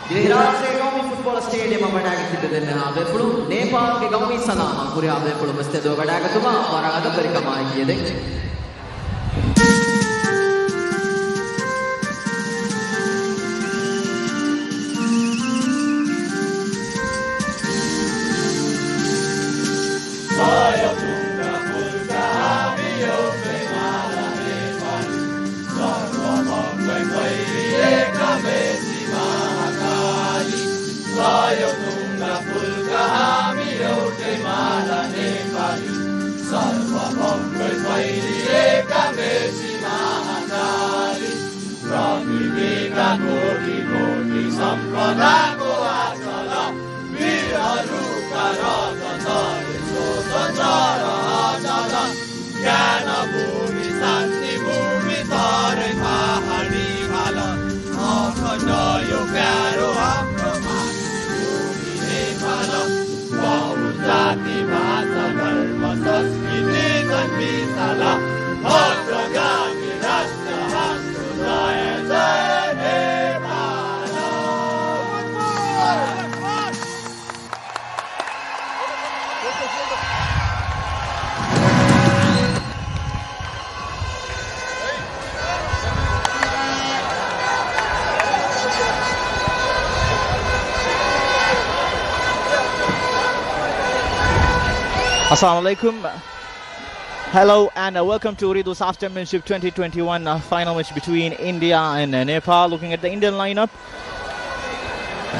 राष्ट्रीय गाँवी football stadium बेपड़ू Nepal के गाँवी सलाम पूरे बेपड़ू मस्ते दो गड़ागतुमा और आगे परिकमाई दे Assalamu alaikum. Hello and welcome to SAFF Champainship 2021 final match between India and Nepal. Looking at the Indian lineup,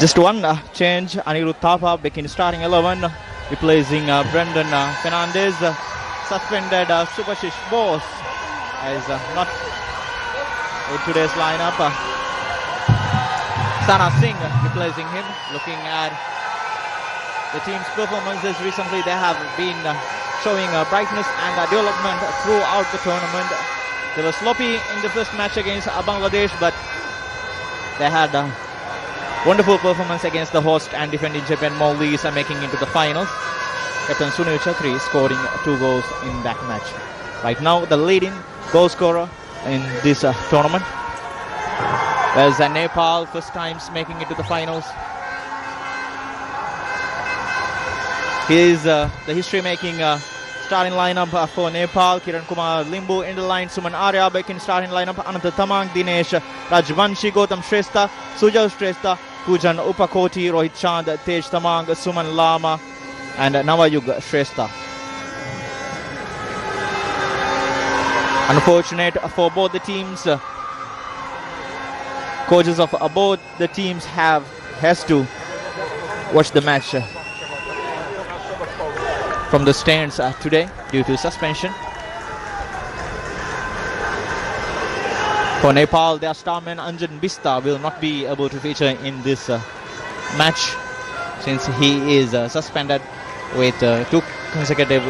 just one change. Anirudh Thapa back in starting 11, replacing Brendan Fernandez. Suspended Subhashish Bose is not in today's lineup. Sana Singh replacing him. Looking at the team's performances recently, they have been showing brightness and development throughout the tournament. They were sloppy in the first match against Bangladesh, but they had a wonderful performance against the host and defending champion Maldives and making into the finals. Captain Sunil Chhatri scoring 2 goals in that match. Right now, the leading goal scorer in this tournament. There's Nepal, first times making it to the finals. Here's the history-making starting lineup for Nepal. Kiran Kumar Limbu in the line. Suman Arya back in starting lineup. Ananta Tamang, Dinesh Rajvanshi, Gautam Shrestha, Sujal Shrestha, Pujan Upakoti, Rohit Chand, Tej Tamang, Suman Lama, and Navayug Shrestha. Unfortunate for both the teams. Coaches of both the teams has to watch the match from the stands today due to suspension. For Nepal, their starman Anjan Bista will not be able to feature in this match since he is suspended with 2 consecutive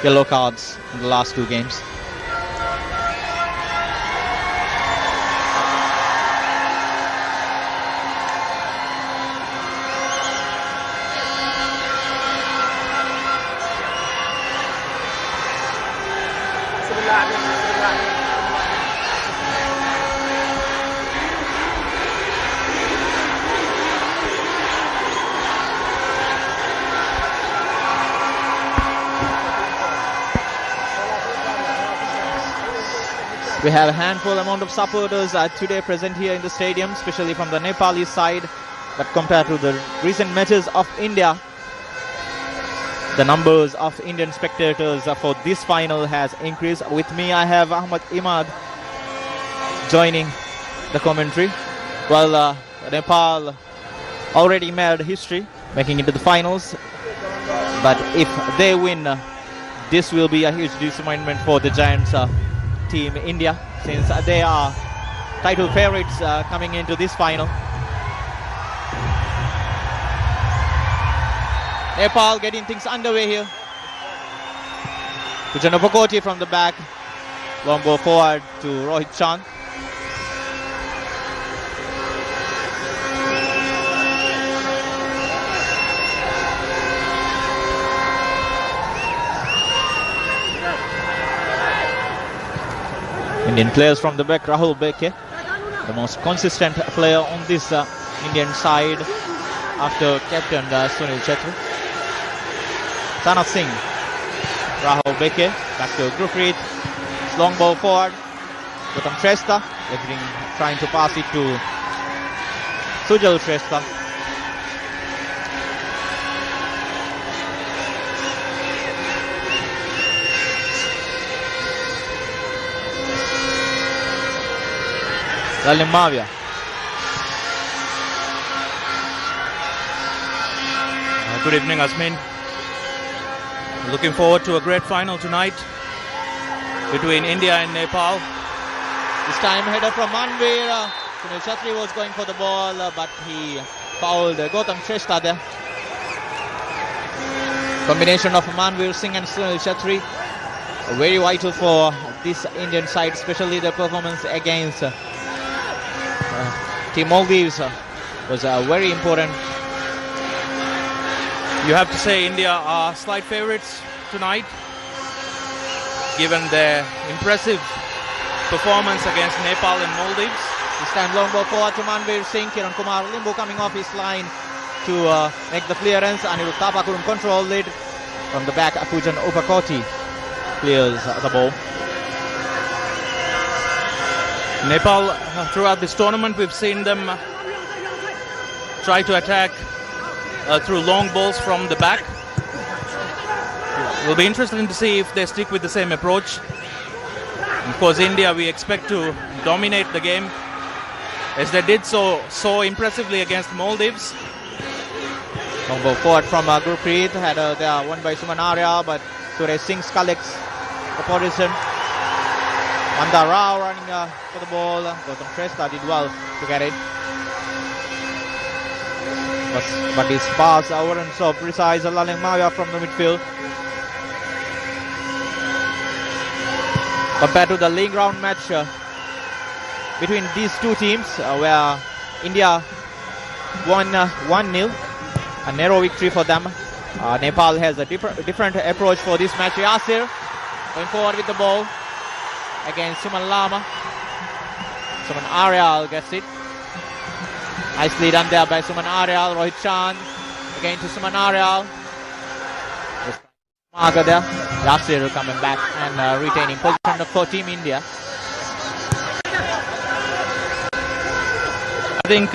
yellow cards in the last 2 games. We have a handful amount of supporters today present here in the stadium, especially from the Nepali side. But compared to the recent matches of India, the numbers of Indian spectators for this final has increased. With me, I have Ahmad Imad joining the commentary. Well, Nepal already made history, making it to the finals. But if they win, this will be a huge disappointment for the Giants team India, since they are title favorites coming into this final. Nepal getting things underway here. Pujan Upakoti from the back. Long ball forward to Rohit Chand. Indian players from the back. Rahul Beke, the most consistent player on this Indian side after captain Sunil Chetri. Sana Singh, Rahul Beke, back to Gurpreet. Long ball forward. Gautam Shrestha, trying to pass it to Sujal Shrestha. Lalim Mavia. Good evening, Asmin. Looking forward to a great final tonight between India and Nepal. This time header from Manvir. Sunil Chetri was going for the ball, but he fouled Gautam Shrestha there. Combination of Manvir Singh and Sunil Chetri, very vital for this Indian side, especially the performance against Team Maldives was very important. You have to say India are slight favourites tonight, given their impressive performance against Nepal and Maldives. This time long ball forward to Manvir Singh. Kiran Kumar Limbu coming off his line to make the clearance. Anirudh Thapa couldn't control it. From the back, Pujan Upakoti clears the ball. Nepal, throughout this tournament, we've seen them try to attack through long balls from the back. It will be interesting to see if they stick with the same approach. Of course, India, we expect to dominate the game, as they did so impressively against Maldives. Long ball forward from Gurpreet. They are won by Suman Arya, but Suresh Singh collects the position. Mandar Rao running for the ball. Gautam Shrestha did well to get it. But his pass wasn't so precise. Laling Mavia from the midfield. Compared to the league round match between these two teams, where India won 1-0, a narrow victory for them. Nepal has a different approach for this match. Yasir going forward with the ball against Suman Lama. Suman Aryal gets it. Nicely done there by Suman Aryal. Rohit Chand again to Suman Aryal. Marker there. Yasir coming back and retaining position for Team India. I think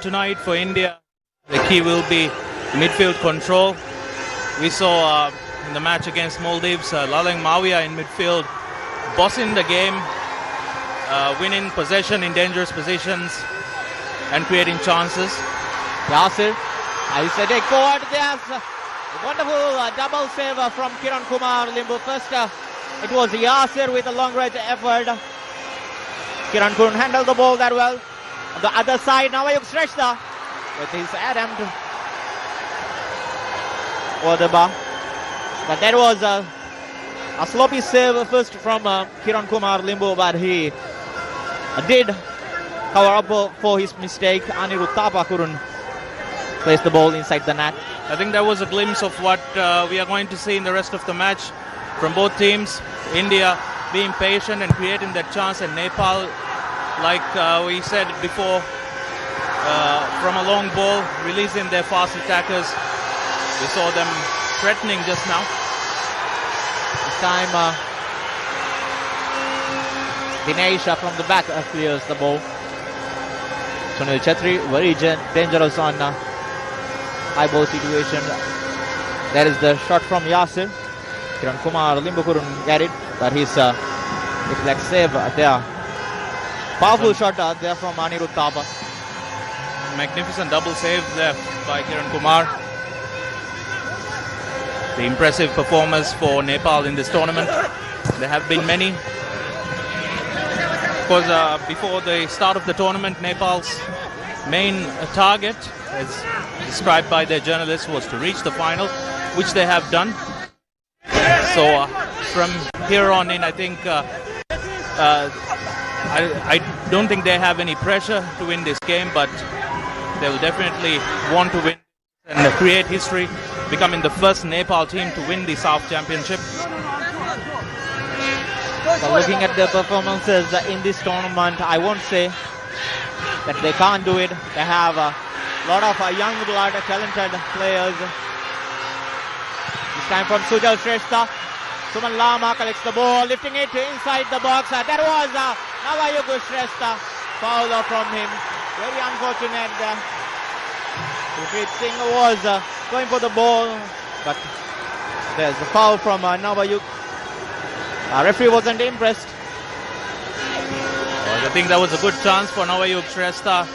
tonight for India, the key will be midfield control. We saw in the match against Maldives, Laling Mavia in midfield, bossing the game, winning possession in dangerous positions and creating chances. Yasir, I said take forward. There's a wonderful double save from Kiran Kumar Limbu. First, it was Yasir with a long range effort. Kiran couldn't handle the ball that well. On the other side, now Ayuk Shrestha with his attempt over the bar. But that was a sloppy save first from Kiran Kumar Limbu, but he did cover up for his mistake. Anirudh Thapa couldn't place the ball inside the net. I think that was a glimpse of what we are going to see in the rest of the match from both teams. India being patient and creating that chance, and Nepal, like we said before, from a long ball, releasing their fast attackers. We saw them threatening just now. This time, Dinesh from the back clears the ball. Sunil Chetri, very dangerous on high ball situation. That is the shot from Yasir. Kiran Kumar Limbu couldn't get it, but his reflex save there. Powerful shot there from Anirudh Thapa. Magnificent double save there by Kiran Kumar. The impressive performance for Nepal in this tournament. There have been many. Of course, before the start of the tournament, Nepal's main target, as described by their journalists, was to reach the final, which they have done. So from here on in, I think I don't think they have any pressure to win this game, but they will definitely want to win and create history, becoming the first Nepal team to win the SAFF Championship. So looking at the performances in this tournament, I won't say that they can't do it. They have a lot of young blood, talented players. This time from Sujal Shrestha. Suman Lama collects the ball, lifting it inside the box. That was Navayuga Shrestha. Foul from him. Very unfortunate. Gurpreet Singh was going for the ball, but there's a foul from Navayuga. Referee wasn't impressed. I think that was a good chance for Navayuga Shrestha.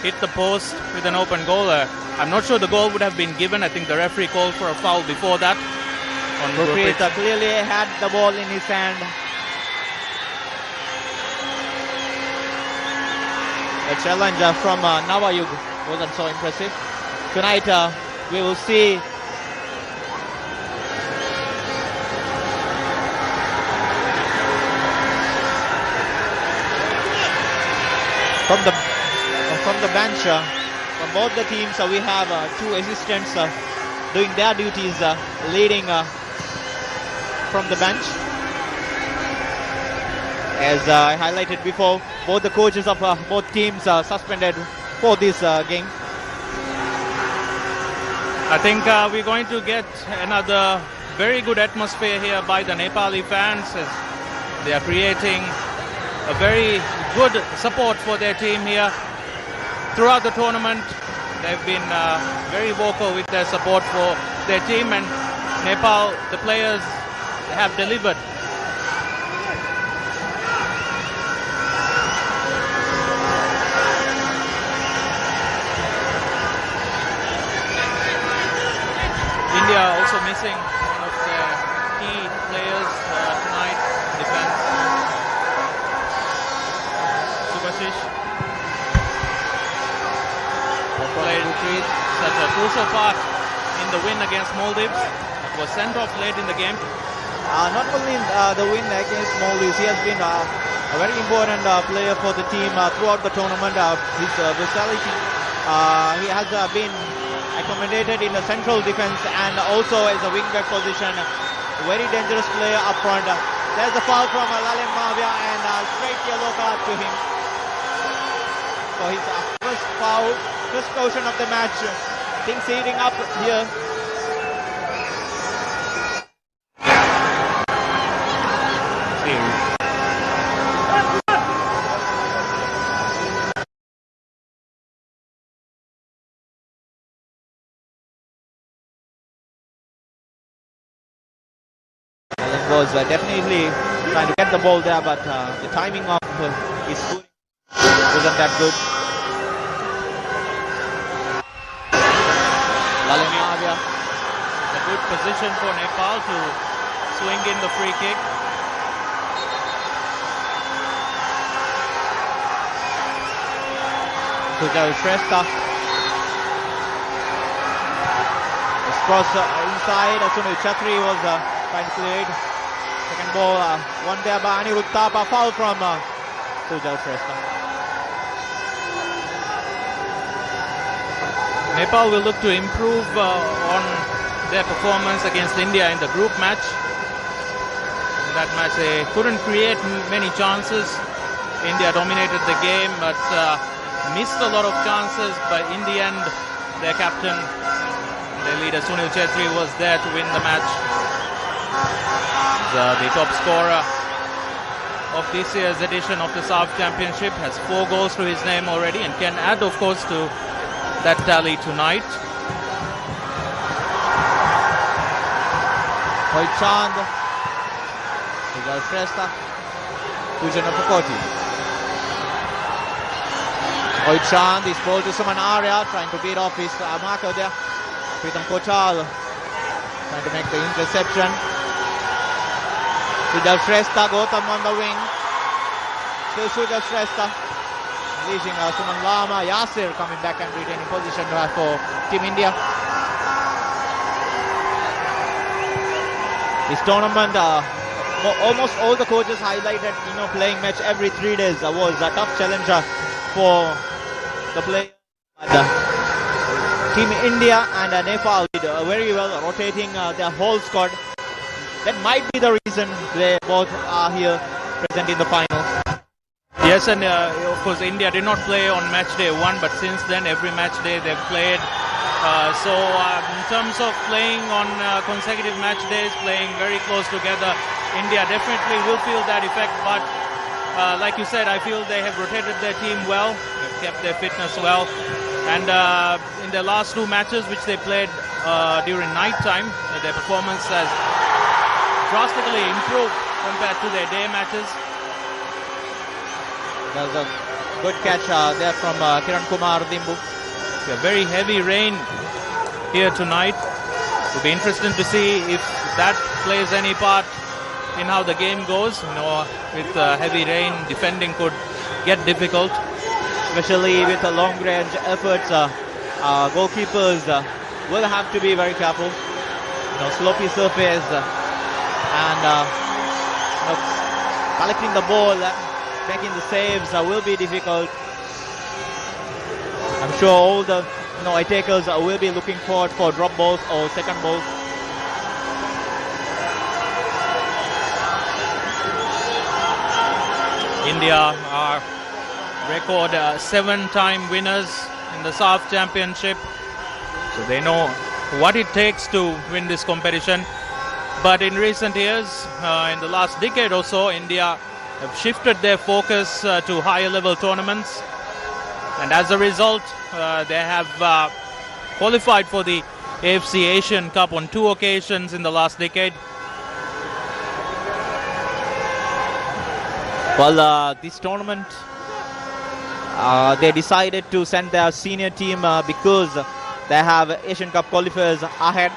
Hit the post with an open goal. I'm not sure the goal would have been given. I think the referee called for a foul before that. Gurpreet clearly had the ball in his hand. The challenge from Navayuga wasn't so impressive. Tonight we will see from the bench, from both the teams, we have two assistants doing their duties, leading from the bench. As I highlighted before, both the coaches of both teams are suspended for this game. I think we're going to get another very good atmosphere here by the Nepali fans, as they are creating a very good support for their team here. Throughout the tournament, they've been very vocal with their support for their team, and Nepal, the players, have delivered. India also missing one of their key players tonight, defense. Subhashish played such a crucial part in the win against Maldives. Was sent off late in the game. Not only the win against Maldives, he has been a very important player for the team throughout the tournament. His versatility, he has been accommodated in the central defense and also as a wing-back position. Very dangerous player up front. There's a foul from Lalim Bhavia and a straight yellow card to him for his first foul, first caution of the match. Things heating up here. Was definitely trying to get the ball there, but the timing of his foot wasn't that good. Lalim Bhavia, a good position for Nepal to swing in the free kick. Sujal Shrestha. Cross inside. Sunil Chatri was trying to play it. Second ball, one there by Anirudh Thapa. Foul from Sujal Shrestha. Nepal will look to improve on their performance against India in the group match. In that match, they couldn't create many chances. India dominated the game, but missed a lot of chances. But in the end, their captain, their leader Sunil Chetri, was there to win the match. The top scorer of this year's edition of the SAFF Championship, has 4 goals to his name already and can add, of course, to that tally tonight. Hoichand, Sujal Shrestha, Pujana Pukoti. Hoichand is ball to Suman Arya, trying to beat off his marker there. Pritam Kochal trying to make the interception. Sujal Shrestha, Gautam on the wing. Still Sujal Shrestha. Releasing Suman Lama. Yasir coming back and retaining position for Team India. This tournament, almost all the coaches highlighted, playing match every 3 days was a tough challenge for the players. Team India and Nepal did very well, rotating their whole squad. That might be the reason they both are here present in the finals. Yes, and of course India did not play on match day 1, but since then every match day they've played. So in terms of playing on consecutive match days, playing very close together, India definitely will feel that effect. But like you said, I feel they have rotated their team well, they've kept their fitness well. And in the last 2 matches which they played during night time, their performance has drastically improved compared to their day matches. There's a good catch there from Kiran Kumar Limbu. A very heavy rain here tonight. It will be interesting to see if that plays any part in how the game goes. You know, with heavy rain, defending could get difficult. Especially with the long range efforts, goalkeepers will have to be very careful. You know, slopey surface and collecting the ball, making the saves will be difficult. I'm sure all the attackers will be looking forward for drop balls or second balls. India are record 7-time winners in the SAFF Championship. So they know what it takes to win this competition. But in recent years, in the last decade or so, India have shifted their focus to higher level tournaments. And as a result, they have qualified for the AFC Asian Cup on 2 occasions in the last decade. Well, this tournament, they decided to send their senior team because they have Asian Cup qualifiers ahead.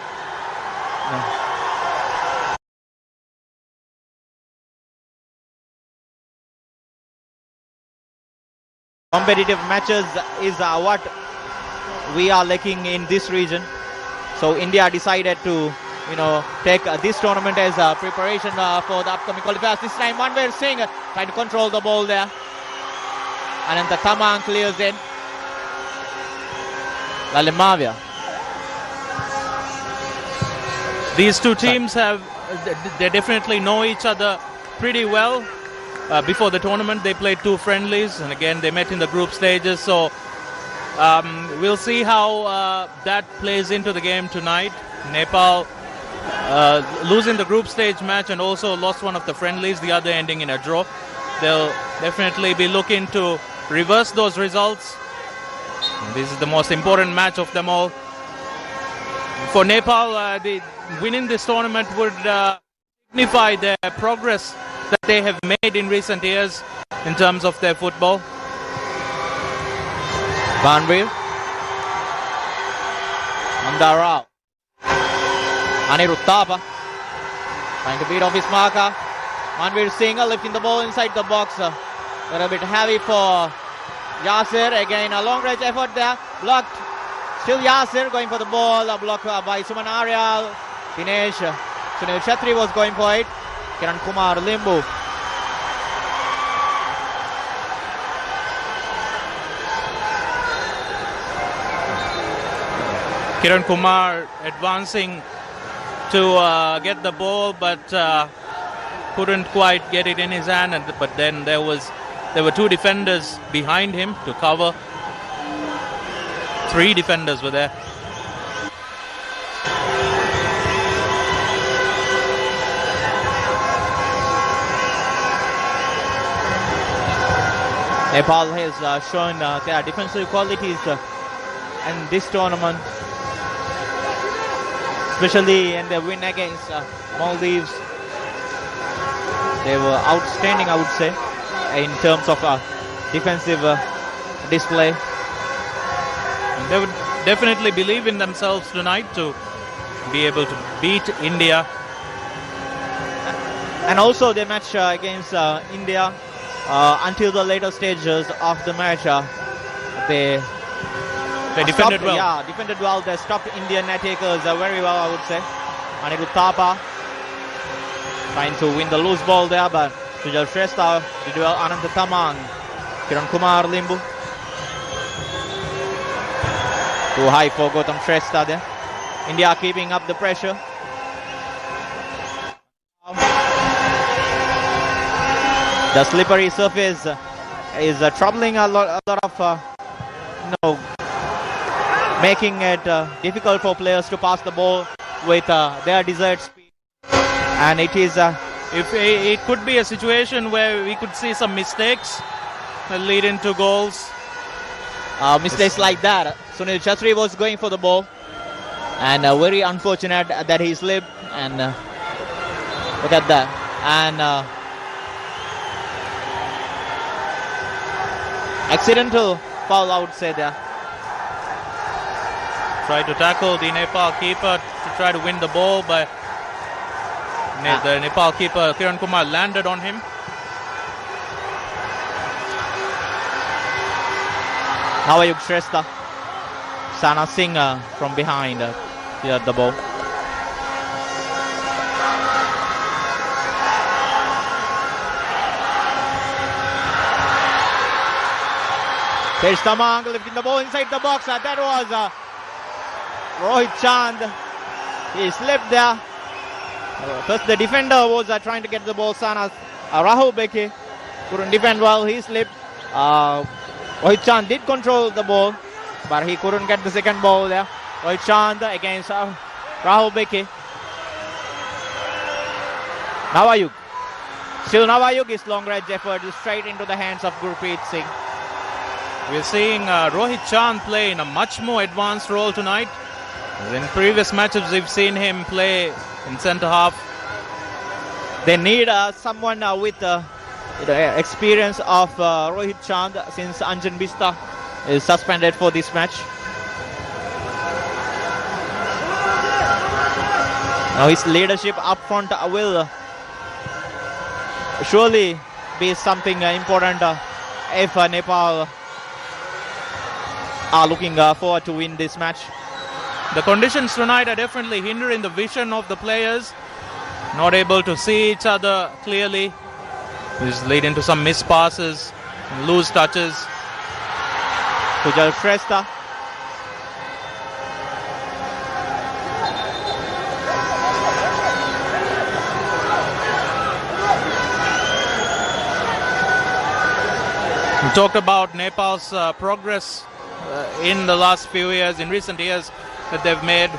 Competitive matches is what we are lacking in this region. So India decided to, take this tournament as a preparation for the upcoming qualifiers. This time, Manveer Singh trying to control the ball there. And then the Tamang clears in. Lalimavia. These two teams they definitely know each other pretty well. Before the tournament, they played 2 friendlies, and again they met in the group stages. So we'll see how that plays into the game tonight. Nepal losing the group stage match and also lost one of the friendlies, the other ending in a draw. They'll definitely be looking to reverse those results. And this is the most important match of them all. For Nepal, winning this tournament would signify their progress that they have made in recent years in terms of their football. Banveer. Mandarao. Aniruddhapa trying to beat off his marker. Manveer Singh lifting the ball inside the box. A little bit heavy for Yasir. Again, a long range effort there. Blocked. Still Yasir going for the ball. A block by Suman Aryal. Dinesh. Sunil Chetri was going for it. Kiran Kumar Limbu. Kiran Kumar advancing to get the ball, but couldn't quite get it in his hand. But then there were 2 defenders behind him to cover. 3 defenders were there. Nepal has shown their defensive qualities in this tournament, especially in the win against Maldives. They were outstanding, I would say, in terms of defensive display. And they would definitely believe in themselves tonight to be able to beat India. And also their match against India, until the later stages of the match, they defended well. Yeah, defended well. They stopped Indian attackers very well, I would say. Aniruddhapa trying to win the loose ball there, but Sujal Shrestha did well. Anand Tamang, Kiran Kumar Limbu. Too high for Gautam Shrestha there. India keeping up the pressure. The slippery surface is troubling a lot of making it difficult for players to pass the ball with their desired speed. And it is it could be a situation where we could see some mistakes that lead into goals. Mistakes like that. Sunil Chhatri was going for the ball, and very unfortunate that he slipped. And look at that. And accidental foul, I would say there. Tried to tackle the Nepal keeper to try to win the ball, but the Nepal keeper Kiran Kumar landed on him. Navayug Shrestha. Sana Singh from behind cleared the ball. Tej Tamang lifting the ball inside the box. That was Rohit Chand. He slipped there. First the defender was trying to get the ball. Sana Rahul Beke couldn't defend well. He slipped. Rohit Chand did control the ball, but he couldn't get the second ball there. Rohit Chand against Rahul Beke. Navayug. Still Navayug is long range effort straight into the hands of Gurpreet Singh. We're seeing Rohit Chand play in a much more advanced role tonight. In previous matches, we've seen him play in centre half. They need someone with the experience of Rohit Chand, since Anjan Bista is suspended for this match. Now his leadership up front will surely be something important if Nepal are looking forward to win this match. The conditions tonight are definitely hindering the vision of the players. Not able to see each other clearly. This is leading to some missed passes, loose touches. Pujal Shrestha. We talked about Nepal's progress in the last few years, in recent years, that they've made.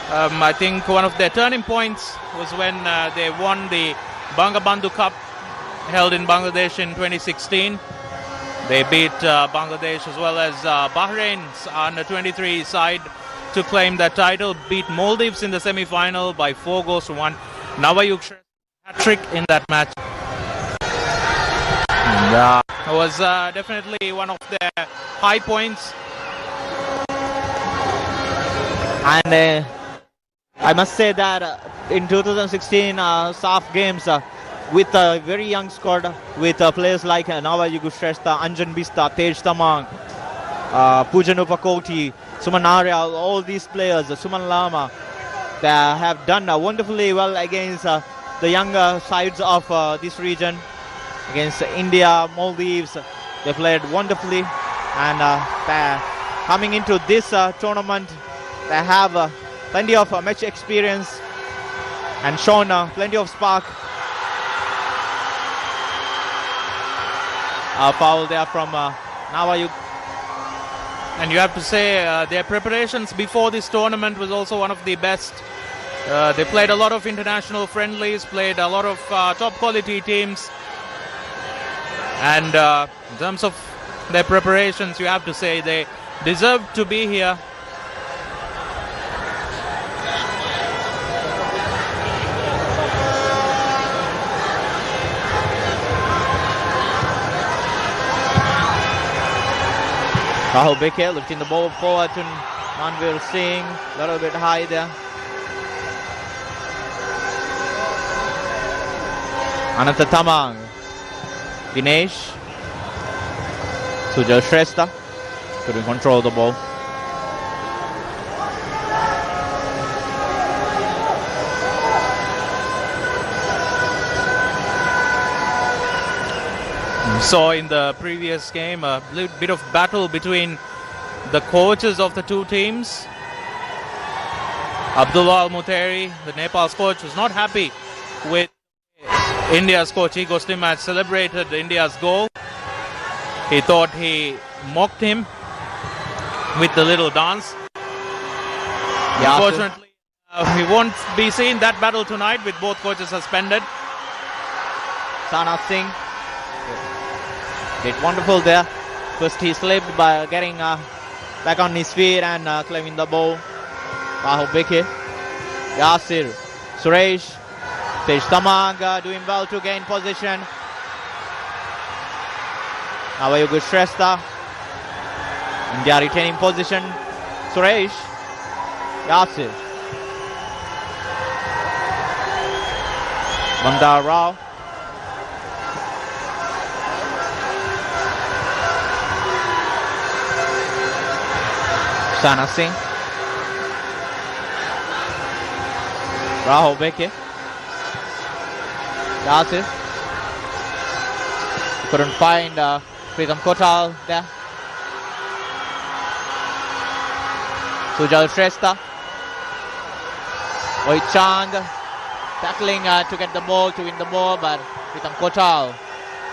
I think one of their turning points was when they won the Bangabandhu Cup held in Bangladesh in 2016. They beat Bangladesh as well as Bahrain's under-23 side to claim that title, beat Maldives in the semi-final by 4-1. Navayug hat-trick in that match. Yeah, it was definitely one of their high points. And I must say that in 2016 SAFF games, with a very young squad, with players like Navayug Shrestha, Anjan Bista, Tej Tamang, Pujan Upakoti, Suman Arya, all these players, Suman Lama, they have done wonderfully well against the younger sides of this region. Against India, Maldives, they played wonderfully, and they're coming into this tournament. They have plenty of match experience and shown plenty of spark. A foul there from Navayug. And you have to say their preparations before this tournament was also one of the best. They played a lot of international friendlies, played a lot of top quality teams. And in terms of their preparations, you have to say they deserve to be here. Rahul Beke lifting the ball forward to Manvir Singh, a little bit high there. Ananta Tamang, Dinesh, Sujal Shrestha couldn't control the ball. We saw in the previous game a little bit of battle between the coaches of the two teams. Abdullah Al-Muteri, the Nepal's coach, was not happy with India's coach. Igor Stimac celebrated India's goal. He thought he mocked him with the little dance. Yeah, Unfortunately, we won't be seeing that battle tonight with both coaches suspended. Sana Singh did wonderful there. First he slipped by getting back on his feet and claiming the ball. Rahul Beke, Yasir, Suresh, Tej Tamang doing well to gain position. Navayuga Shrestha, India retaining position. Suresh, Yasir, Mandar Rao. Sana Singh, Rahul Beke, Yasir, couldn't find Pritam Kotal there. Sujal Shrestha, Rohit Chand tackling to get the ball, to win the ball, but Pritam Kotal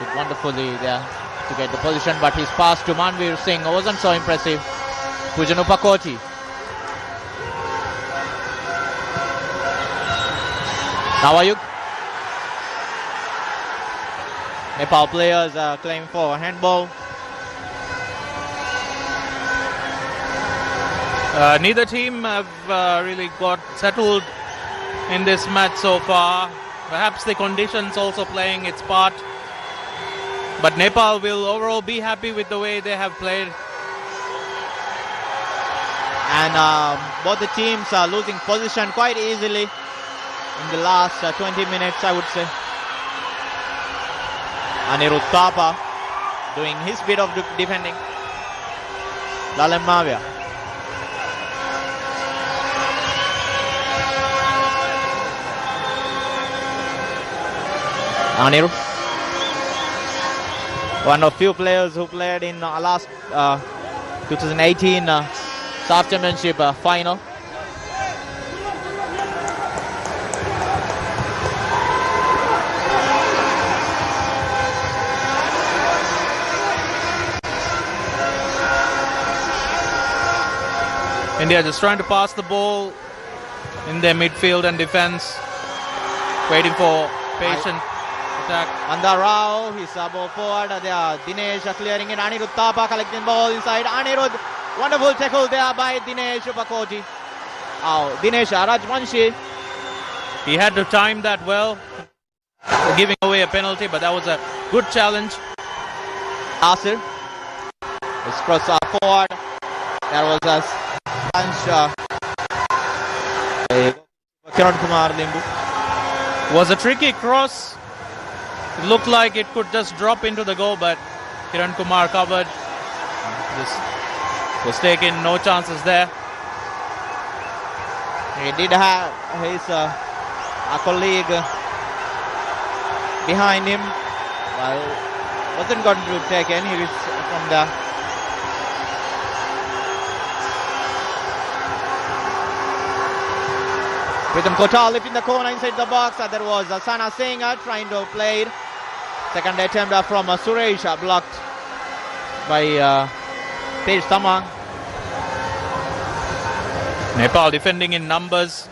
did wonderfully there to get the position, but his pass to Manveer Singh wasn't so impressive. Pujan Upakoti. Navayuk. Nepal players claiming for a handball. Neither team have really got settled in this match so far. Perhaps the conditions also playing its part. But Nepal will overall be happy with the way they have played. And both the teams are losing position quite easily in the last 20 minutes, I would say. Anirudh Thapa doing his bit of defending. Lalan Mavia. Anirudh, one of few players who played in last 2018 SAFF Championship final. India just trying to pass the ball in their midfield and defense, waiting for patient attack. Mandar Rao, his ball forward. There, Dinesh clearing it. Anirudh Thapa collecting ball inside. Anirudh, wonderful tackle there by Dinesh Upakoti. Oh, Dinesh Rajvanshi. He had to time that well, giving away a penalty, but that was a good challenge. Asir, his cross forward. There was a punch. Kiran Kumar Limbu. Was a tricky cross. It looked like it could just drop into the goal, but Kiran Kumar covered. Just was taking, no chances there. He did have his colleague behind him. Well, wasn't going to take any risks from the Pritam Kotal lifting the corner inside the box. There was Sana Singh trying to play it. Second attempt from Suresh blocked by Tej Tamang. Nepal defending in numbers.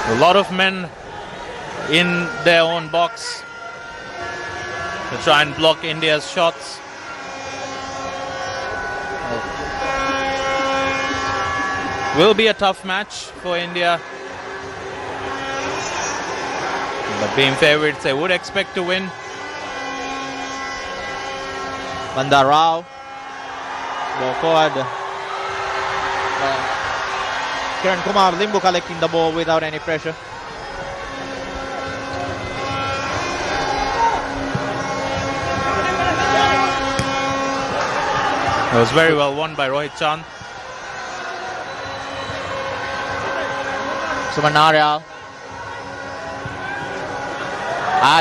A lot of men in their own box to try and block India's shots. Will be a tough match for India. But being favourites, they would expect to win. Mandar Rao. Ball forward. Kiran Kumar Limbu collecting the ball without any pressure. It was very well won by Rohit Chand. Sumanarya.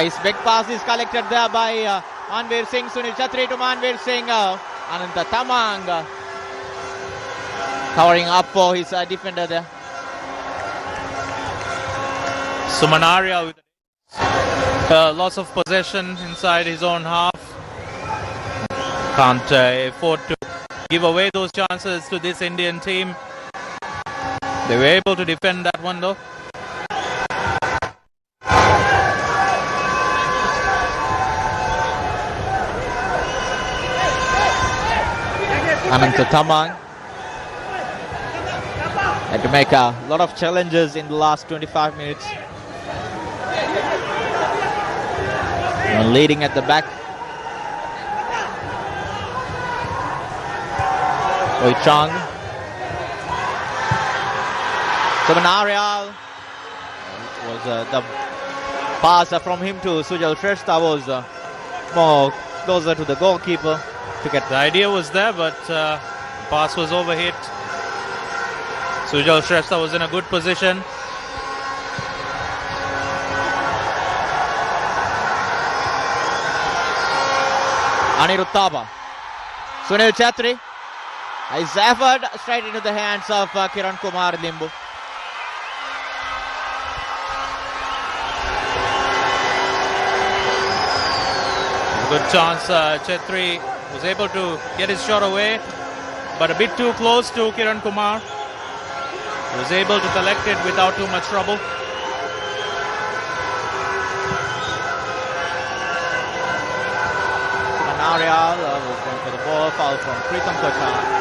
His big pass is collected there by Manveer Singh. Sunil Chhatri to Manveer Singh. Ananta Tamang covering up for his defender there. Sumanarya with loss of possession inside his own half. Can't afford to give away those chances to this Indian team. They were able to defend that one though. Ananta Tamang had to make a lot of challenges in the last 25 minutes. Leading at the back. Oi Chang. Samanarial. It was the pass from him to Sujal Shrestha was more closer to the goalkeeper. The idea was there, but pass was overhit. Sujal Shrestha was in a good position. Aniruddha. Sunil Chetri. His effort straight into the hands of Kiran Kumar Limbu. Good chance. Chetri was able to get his shot away, but a bit too close to Kiran Kumar. He was able to collect it without too much trouble. Manarial was going for the ball, foul from Pritam Kochar.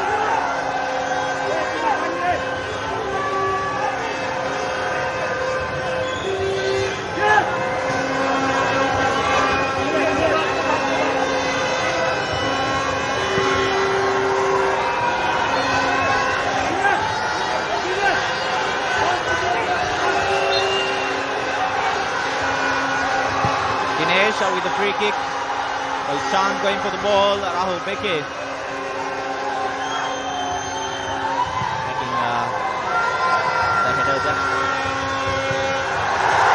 With the free kick. Chan going for the ball. Rahul Beke making the header there.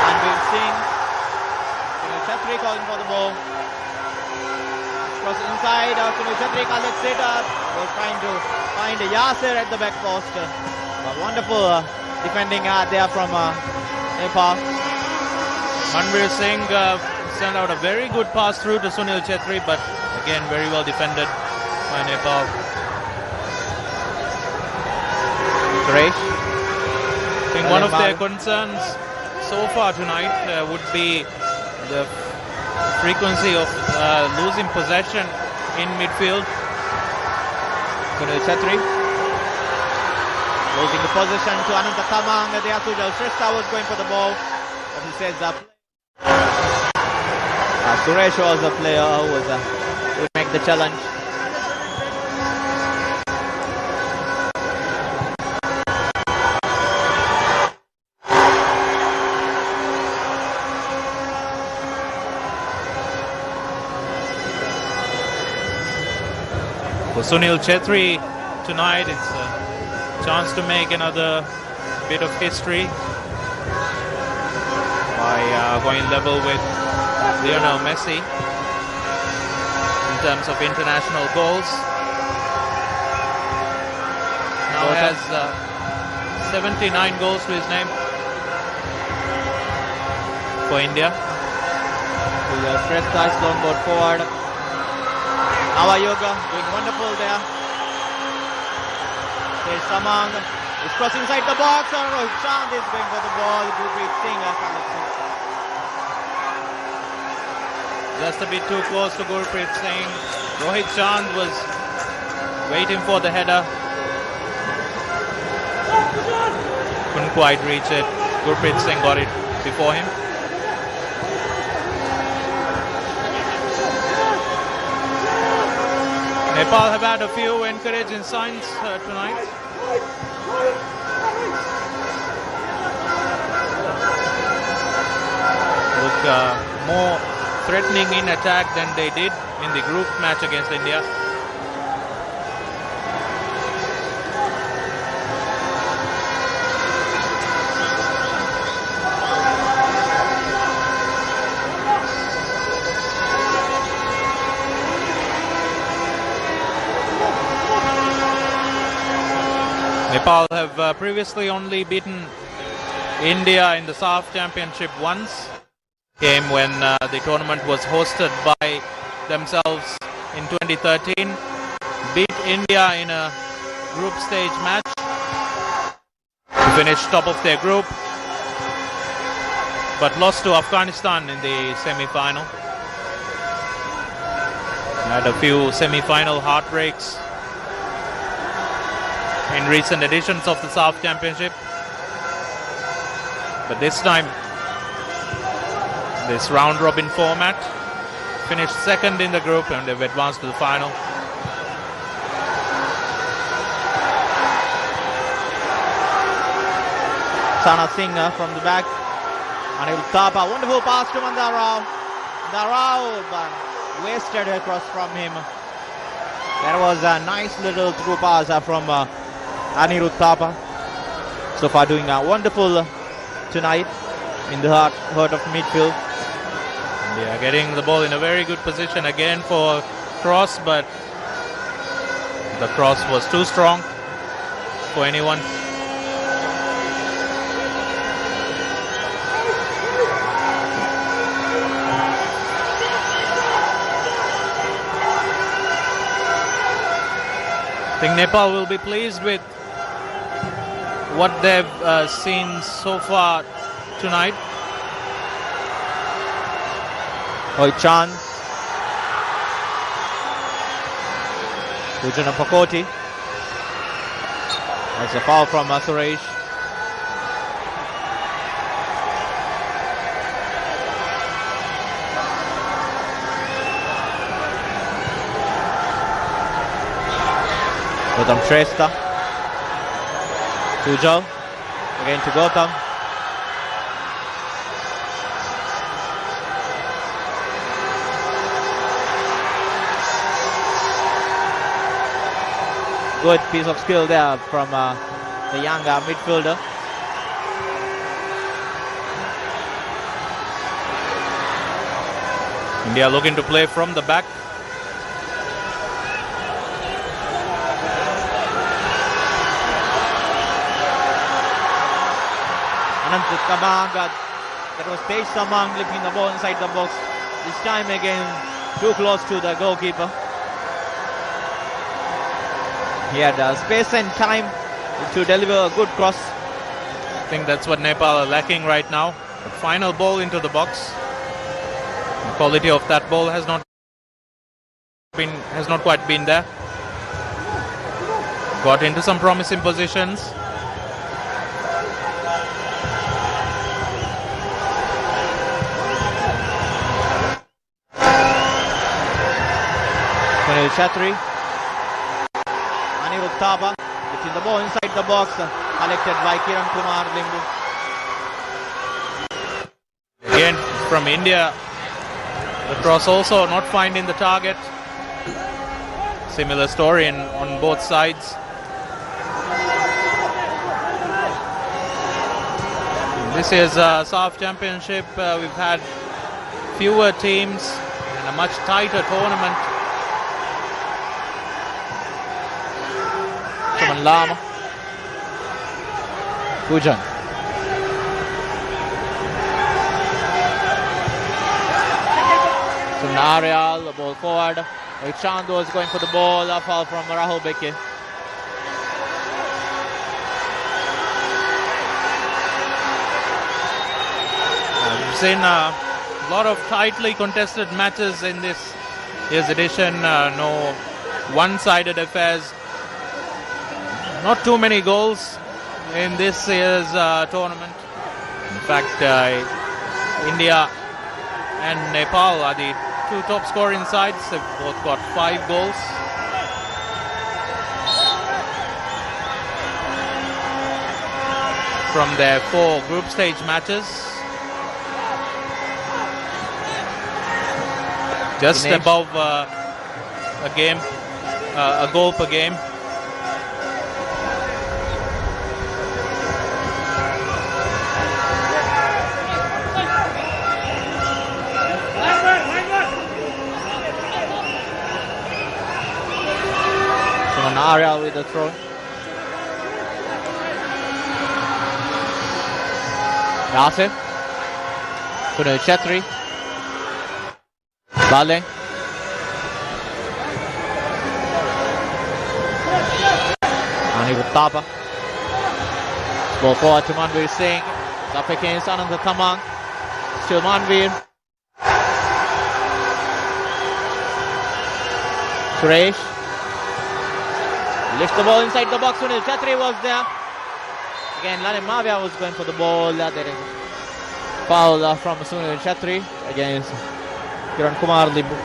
Anvil Singh. Chetri calling for the ball. Cross inside. Sunil Chetri collects it up. Was trying to find Yasir at the back post. Wonderful defending there from Nepal. Manvir Singh sent out a very good pass through to Sunil Chetri, but again very well defended by Nepal. Suresh. I think one of their concerns so far tonight would be the frequency of losing possession in midfield. Sunil Chetri losing the possession to Ananta Tamang. There Sujal Shrestha was going for the ball, but he says that Suresh was a player who would make the challenge. For Sunil Chetri tonight, it's a chance to make another bit of history by going level with Lionel Messi in terms of international goals. Now has 79 goals to his name for India. Shrestha is going forward. Nava Yoga doing wonderful there. There's Samang. He's crossing inside the box. Rohit Chand is going for the ball. Gurpreet Singh collects it. Just a bit too close to Gurpreet Singh. Rohit Chand was waiting for the header. Couldn't quite reach it. Gurpreet Singh got it before him. Nepal have had a few encouraging signs tonight. Look more threatening in attack than they did in the group match against India. Nepal have previously only beaten India in the SAFF Championship once. Game when the tournament was hosted by themselves in 2013, beat India in a group stage match to finish top of their group, but lost to Afghanistan in the semi-final. Had a few semi-final heartbreaks in recent editions of the SAFF Championship, but this time, this round-robin format, finished second in the group and they've advanced to the final. Sana Singh from the back. Anil Thapa, wonderful pass to Mandarao. Mandarao, but wasted across from him. There was a nice little through pass from Anirudh Thapa. So far doing wonderful tonight in the heart of midfield. They are getting the ball in a very good position again for cross, but the cross was too strong for anyone. I think Nepal will be pleased with what they've seen so far tonight. Hoichan, Pujana Pakoti. That's a foul from Suresh. Gautam Shrestha. Pujal. Again to Gautam. Good piece of skill there from the young midfielder. India looking to play from the back. Anant Kamang, that was Tej Samang lifting the ball inside the box. This time again too close to the goalkeeper. He had space and time to deliver a good cross. I think that's what Nepal are lacking right now. The final ball into the box. The quality of that ball has not quite been there. Got into some promising positions. Sunil Chatri. Anirudh Thapa, lifting the ball inside the box, collected by Kiran Kumar Limbu. Again from India, the cross also not finding the target. Similar story on both sides. This is SAFF Championship. We've had fewer teams and a much tighter tournament. Chaman Lama. Pujan. So Narial, the ball forward. Chando is going for the ball. A foul from Rahul Beke. We've seen a lot of tightly contested matches in this year's edition. No one-sided affairs. Not too many goals in this year's tournament. In fact, India and Nepal are the two top scoring sides. They've both got 5 goals. From their 4 group stage matches. Just above a goal per game. Ariel with the throw. Yasir. Sunil Chetri. Bale. Anirudh Thapa. Ball forward to Manveer Singh. It's up against Ananda Thamang. Still Manveer. Suresh. Lifts the ball inside the box. Sunil Chetri was there. Again, Lalit Mavia was going for the ball. There is a foul from Sunil Chetri against Kiran Kumar Limbu.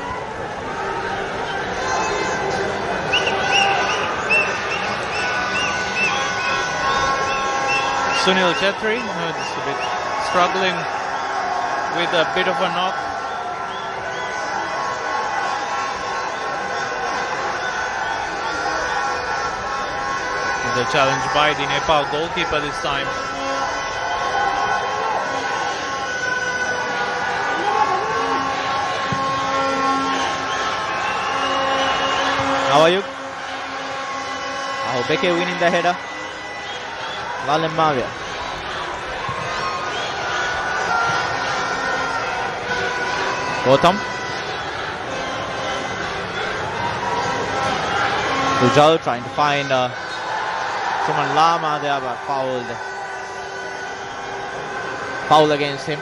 Sunil Chetri just a bit struggling with a bit of a knock. The challenge by the Nepal goalkeeper this time. Nawayuk. Beke winning the header. Lalit Mavia. Gautam. Ujal trying to find Suman Lama there, but fouled. Foul against him.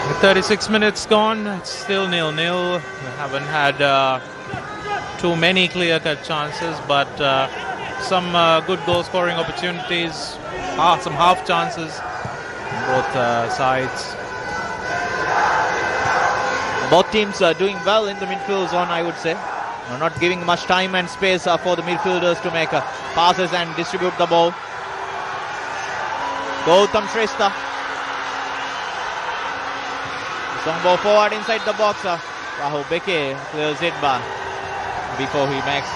With 36 minutes gone, it's still 0-0. We haven't had too many clear-cut chances, but some good goal-scoring opportunities, some half chances on both sides. Both teams are doing well in the midfield zone, I would say. Not giving much time and space for the midfielders to make passes and distribute the ball. Gautam Shrestha. Long ball forward inside the box. Rahul Beke clears it by before he makes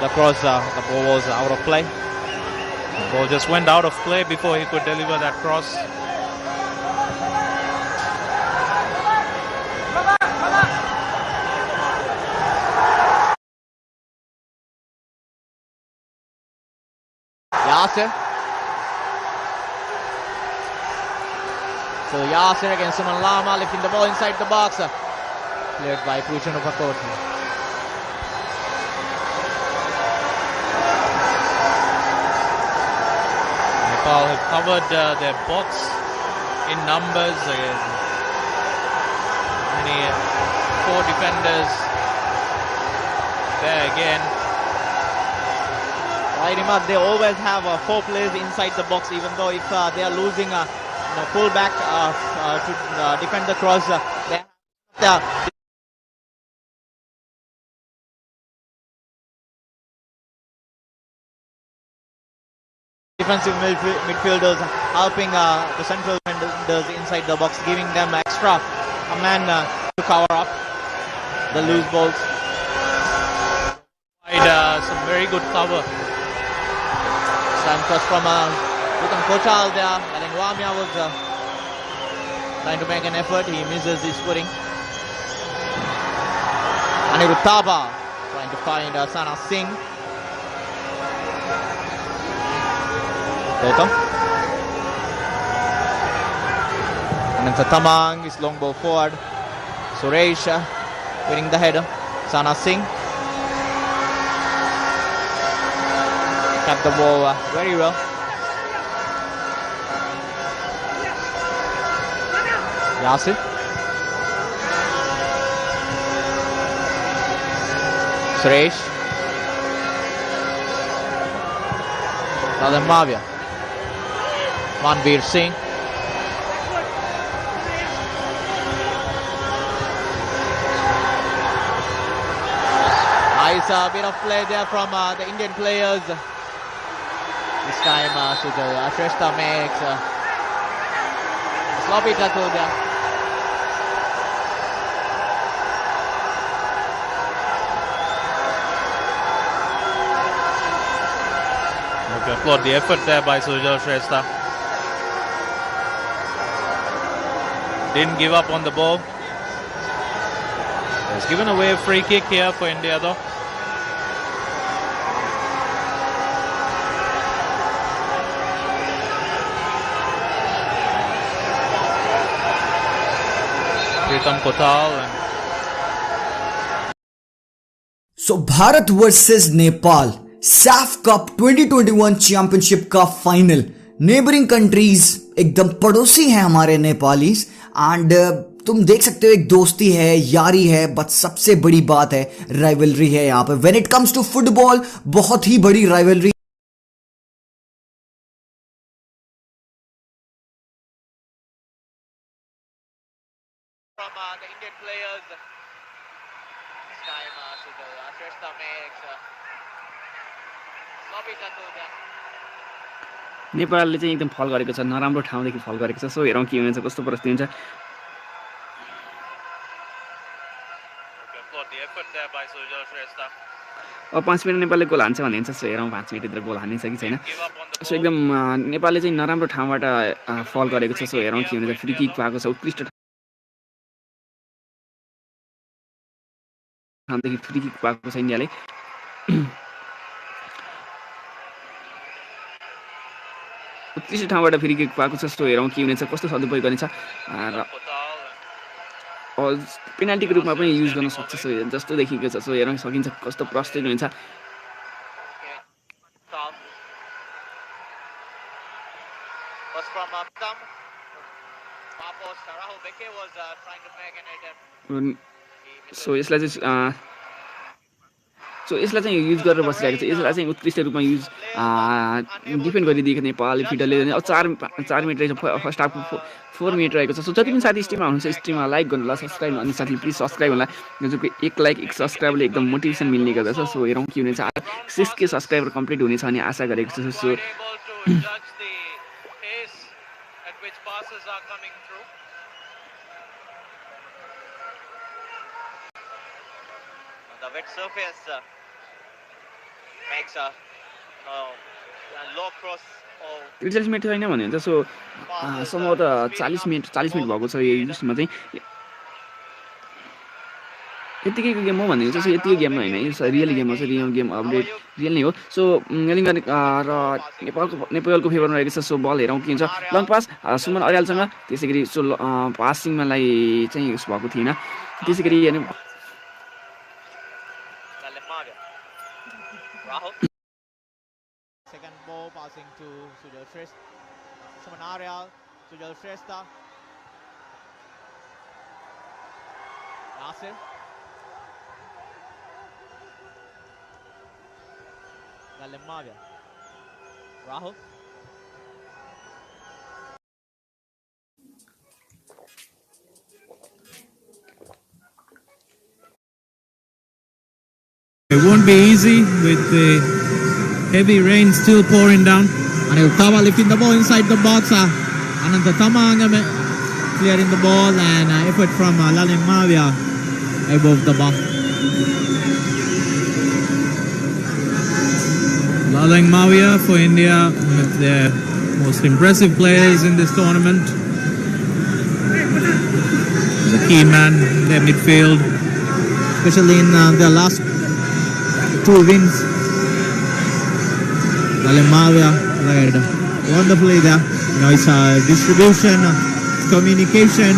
the cross. The ball was out of play. The ball just went out of play before he could deliver that cross. Yasir. So Yasir against Suman Lama, lifting the ball inside the box. Cleared by Pushan Upakoti. Nepal have covered their box in numbers. Only 4 defenders there again. They always have 4 players inside the box, even though if they are losing a full back to defend the cross. Defensive midfielders helping the central defenders inside the box, giving them extra a man to cover up the loose balls. Some very good cover. Time cross from Uttam Kochal there. Wamia was trying to make an effort. He misses his footing. Anirudh Thapa trying to find Sana Singh. Gautam. Ananta Thamang is long ball forward. Suresh winning the header. Sana Singh. Kept the ball very well. Yasir. Suresh. Lalit Mavia. Manveer Singh. Nice bit of play there from the Indian players. This time Sujal Shrestha makes sloppy tackle there. Okay, applaud the effort there by Sujal Shrestha. Didn't give up on the ball. He's given away a free kick here for India though. Uttam Kochal and So Bharat versus Nepal SAFF cup 2021 championship का final. Neighbouring countries एकदम पड़ोसी हैं हमारे Nepalese and तुम देख सकते हो एक दोस्ती है, यारी है, बट सबसे बड़ी बात है राइवलरी है यहाँ पे. When it comes to football बहुत ही बड़ी rivalry. The Indian players. This time, Shrestha makes sloppy tackle there. नेपालले चाहिँ एकदम फल गरेको छ, नराम्रो ठाउँदेखि फल गरेको छ. सो हेरौँ के हुन्छ, कस्तो परिस्थिति हुन्छ. अब 5 मिनट नेपालले गोल हान्छ भन्ने हुन्छ. सो हेरौँ 5 मिनटभित्र गोल हानिन्छ कि छैन. सो एकदम नेपालले चाहिँ नराम्रो ठाउँबाट फल गरेको छ. सो हेरौँ के हुन्छ. फ्री किक पाएको छ, उत्कृष्ट ठाउँदेखि फ्री किक पाएको छ इन्डियाले. उत्कृष्ट ठाउँबाट फ्री किक पाएको छ. सो हेरौँ के हुनेछ, कस्तो सदुपयोग गर्नेछ र पेनाल्टीको रूपमा पनि युज गर्न सक्छ. सो जस्तो देखिएको छ. सो हेरौँ सकिन्छ, कस्तो प्रस्तुत हुन्छ. सो यसलाई चाहिँ युज गरेर बसिरहेको छ. यसलाई चाहिँ उत्कृष्ट रूपमा युज डिफेन्ड गरिदिएको नेपाली फिल्डरले. अब 4 मिनट रहेछ, फर्स्ट हाफको 4 मिनट रहेको छ. सो जति पनि साथी स्ट्रिममा हुनुहुन्छ स्ट्रिममा लाइक गर्नु होला, सब्सक्राइब. अनि साथी प्लिज सब्सक्राइब होला, जो कि 1 लाइक 1 सब्सक्राइबले एकदम मोटिभेसन मिल्ने गर्दछ. सो हेरौँ के हुनेछ. 6K सब्सक्राइबर कम्प्लिट हुनेछ अनि आशा गरेको छु. सो The wet surface makes a low cross. 40 minute छैन भन्ने हुन्छ. सो सम्भवतः 40 मिनट भएको छ यो उसमा चाहिँ. यतिकैको गेम हो भन्ने हुन्छ. सो यतिकै गेम होइन, यो रियल गेम हो. रियल गेम अपडेट रियल नै हो. सो र नेपालको फेभरमा रहेको छ. सो बल हेरौँ के हुन्छ. लङ पास सुमन अर्यालसँग, त्यसै गरी सो पासिङमालाई चाहिँ उस भएको थिएन. त्यसै गरी Second ball passing to Sujal Shrestha. Suman Aryal, Sujal Shrestha. Nasir. Galimavia. Rahul. It won't be easy with the heavy rain still pouring down. And Uttama lifting the ball inside the box. Ananta Tamanga clearing the ball, and effort from Lalin Mavia above the bar. Lalang Mavia for India, with their most impressive players in this tournament. The key man in their midfield. Especially in their last 2 wins. Galimavia led wonderfully there. It's distribution, communication,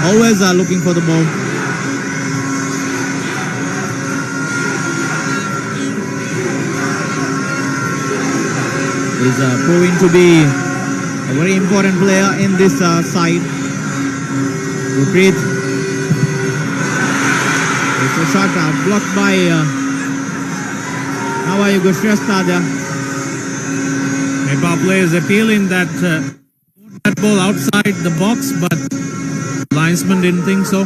always looking for the ball. He's proving to be a very important player in this side. Gurpreet. It's a shot blocked by Navayu Shrestha there. Nepal players appealing that ball outside the box, but linesman didn't think so.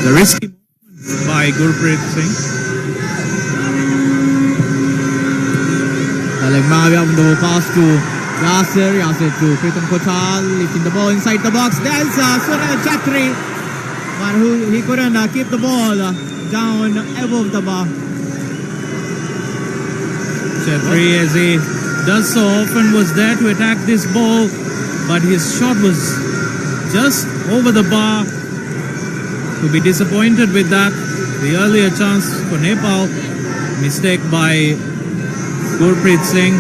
The risky movement by Gurpreet Singh. Galimavia on the pass to Yasir to Pritam Kochal, lifting the ball inside the box. There's Sunil Chatri, but he couldn't keep the ball down above the bar. Chatri, as he does so often, was there to attack this ball, but his shot was just over the bar. To be disappointed with that. The earlier chance for Nepal, mistake by Gurpreet Singh,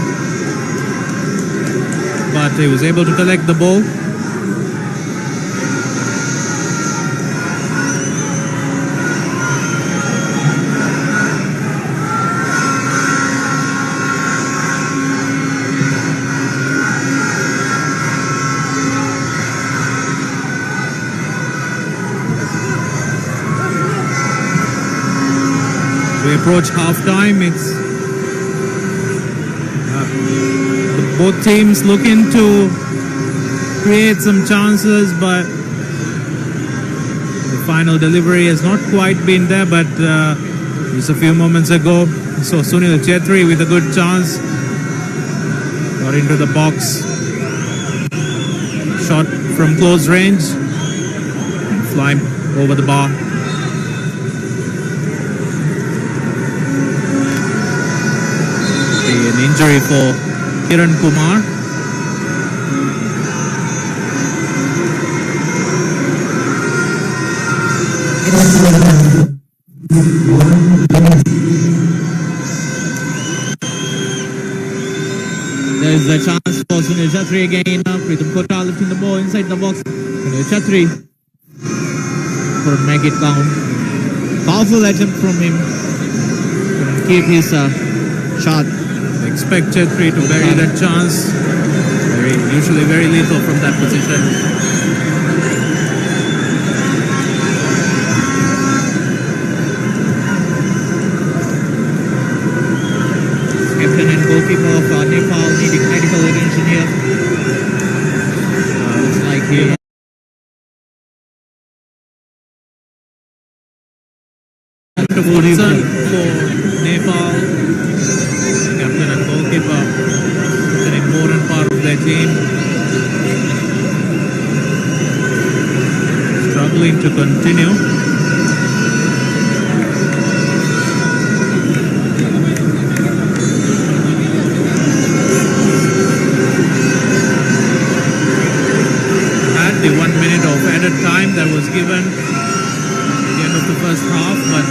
but he was able to collect the ball. we approach half-time, it's both teams looking to create some chances, but the final delivery has not quite been there. But just a few moments ago, so Sunil Chetri with a good chance got into the box, shot from close range and flying over the bar. An injury for Kiran Kumar. There is a chance for Sunil Chetri again. Pritam Kota lifting the ball inside the box. Sunil Chetri couldn't make it count. Powerful attempt from him. Couldn't keep his shot. Expect Chetri to bury that chance. Usually very lethal from that position. Captain and goalkeeper of Nepal needing medical attention here. Looks like he wonderful reason for Nepal. Captain and goalkeeper, such an important part of their team. Struggling to continue. At the 1 minute of added time that was given at the end of the first half, but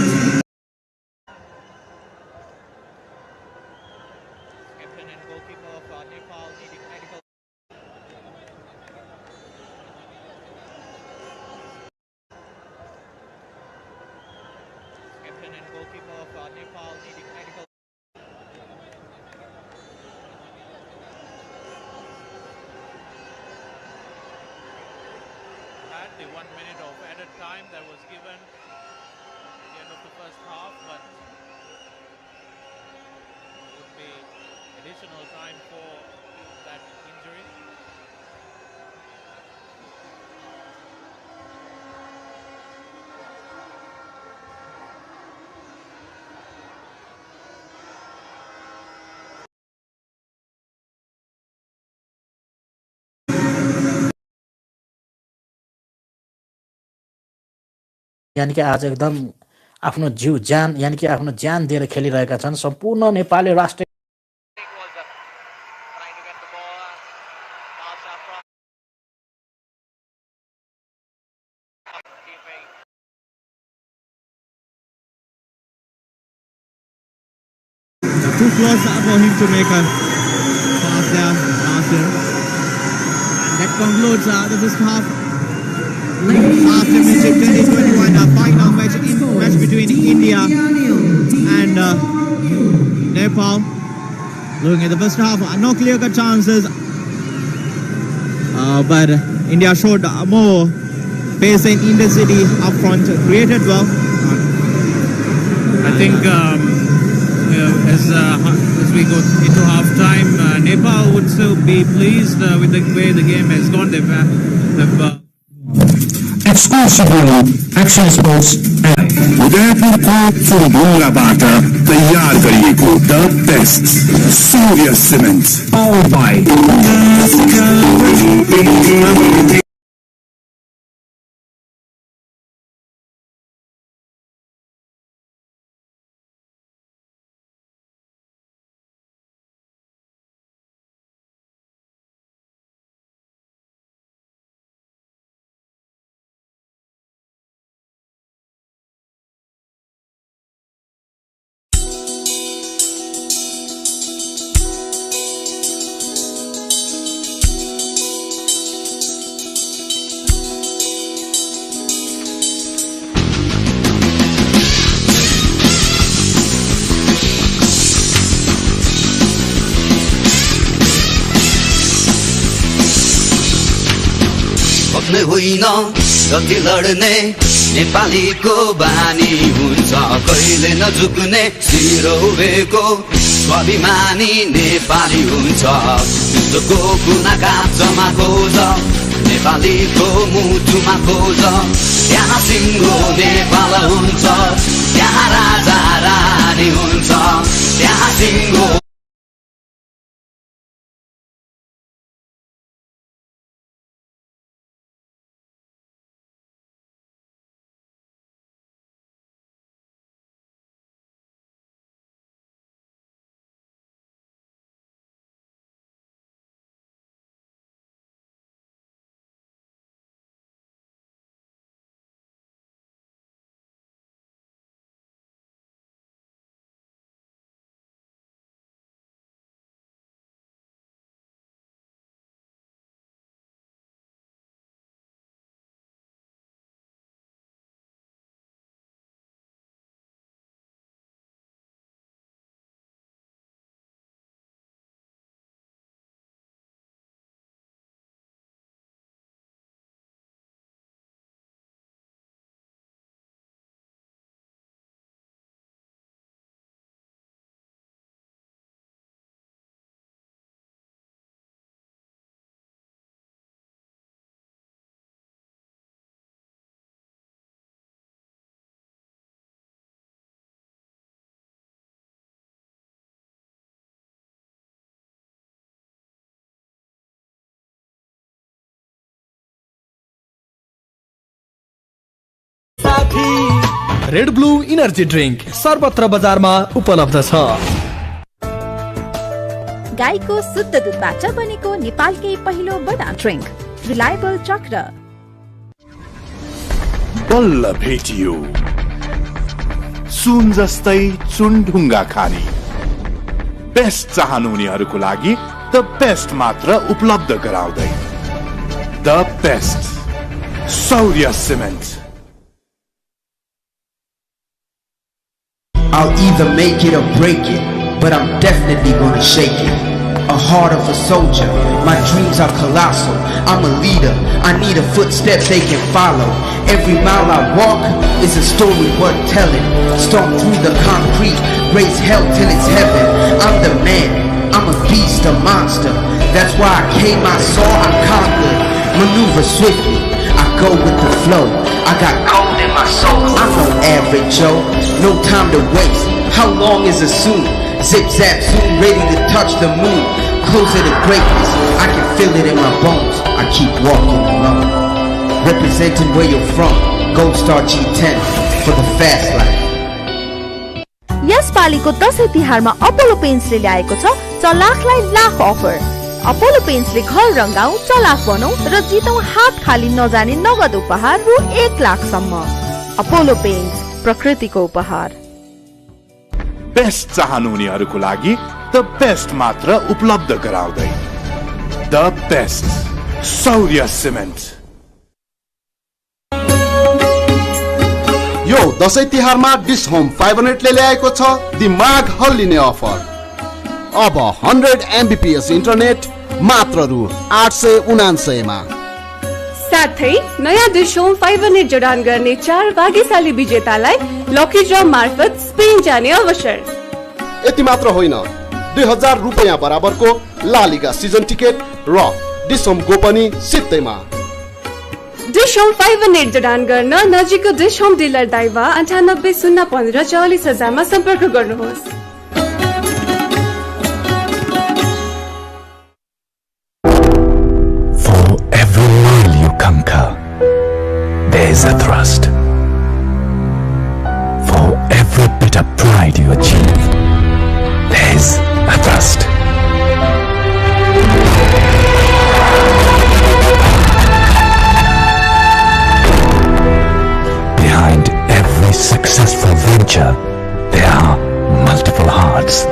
the 1 minute of added time that was given at the end of the first half, but it would be additional time for that injury. यानी कि आज एकदम आफ्नो जीव ज्यान यानी कि आफ्नो ज्यान दिएर खेलिरहेका छन् सम्पूर्ण नेपाली राष्ट्रिय Too close for him to make a pass there last year. And that concludes the first half. SAFF Champainship 2021, a final match between India and Nepal. Looking at the first half, no clear-cut chances, but India showed more pace and intensity up front, created well. I think as we go into half-time, Nepal would still be pleased with the way the game has gone. They've Exclusively Action Sports उदयपुरको फुलबुङ्गाबाट तयार गरिएको the best Surya cement powered by सक्ने होइन जति लड्ने नेपालीको बानी हुन्छ कहिले नझुक्ने शिर उभेको स्वाभिमानी नेपाली हुन्छ युद्धको कुना काँचमा खोज नेपालीको मुटुमा खोज त्यहाँ सिङ्गो नेपाल हुन्छ त्यहाँ राजा रानी हुन्छ त्यहाँ सिङ्गो रेड ब्लू इनर्जी ड्रिंक सर्वत्र बजारमा उपलब्ध छ। गाईको शुद्ध दूधबाट बनेको नेपालकै पहिलो बदाम ड्रिंक रिलायबल चक्र। बल्ल भेटियो सुन जस्तै चुनढुङ्गा खानी। बेस्ट चाहनुहुनेहरूको लागि द बेस्ट मात्र उपलब्ध गराउँदै the best Shaurya cement. I'll either make it or break it, but I'm definitely gonna shake it. A heart of a soldier, my dreams are colossal. I'm a leader, I need a footstep they can follow. Every mile I walk is a story worth telling. Storm through the concrete, raise hell till it's heaven. I'm the man, I'm a beast, a monster. That's why I came, I saw, I conquered. Maneuver swiftly, I go with the flow. I got gold in my soul, I'm no average Joe. No time to waste, how long is it soon? Zip zap soon, ready to touch the moon. Closer to greatness, I can feel it in my bones. I keep walking alone, representing where you're from. Gold Star G10 for the fast life. यस पालीको दशैं तिहारमा Apollo पेन्ट्सले ल्याएको छ चलाखलाई lakh offer. Apollo पेन्ट्सले घर रंगाऊ, चलाख बनाऊ र जितौं हात खाली नजाने नगद उपहार रु 1 लाखसम्म। अपोलो पेन्ट्स, प्रकृतिको उपहार। बेस्ट चाहनुहुनेहरूको लागि द बेस्ट मात्र उपलब्ध गराउँदै द बेस्ट शौर्य सिमेन्ट। यो दशैं तिहारमा डिश होम 500 ले ल्याएको छ दिमाग हल्लिने अफर। अब 100 Mbps इन्टरनेट मात्र रु 899 मा। साथै नयाँ डिश होम 500 जडान गर्ने 4 भाग्यशाली विजेतालाई लकी ड्र मार्फत स्पेन जाने अवसर। यति मात्र होइन, 2000 रुपैयाँ बराबरको ला लिगा सिजन टिकट र डिश होम गो पनि सित्तैमा। डिश होम 500 जडान गर्न नजिकको डिश होम डिलर दाइवा 980154 44000 मा सम्पर्क गर्नुहोस्। There's a thrust. For every bit of pride you achieve, there's a thrust. Behind every successful venture, there are multiple hearts.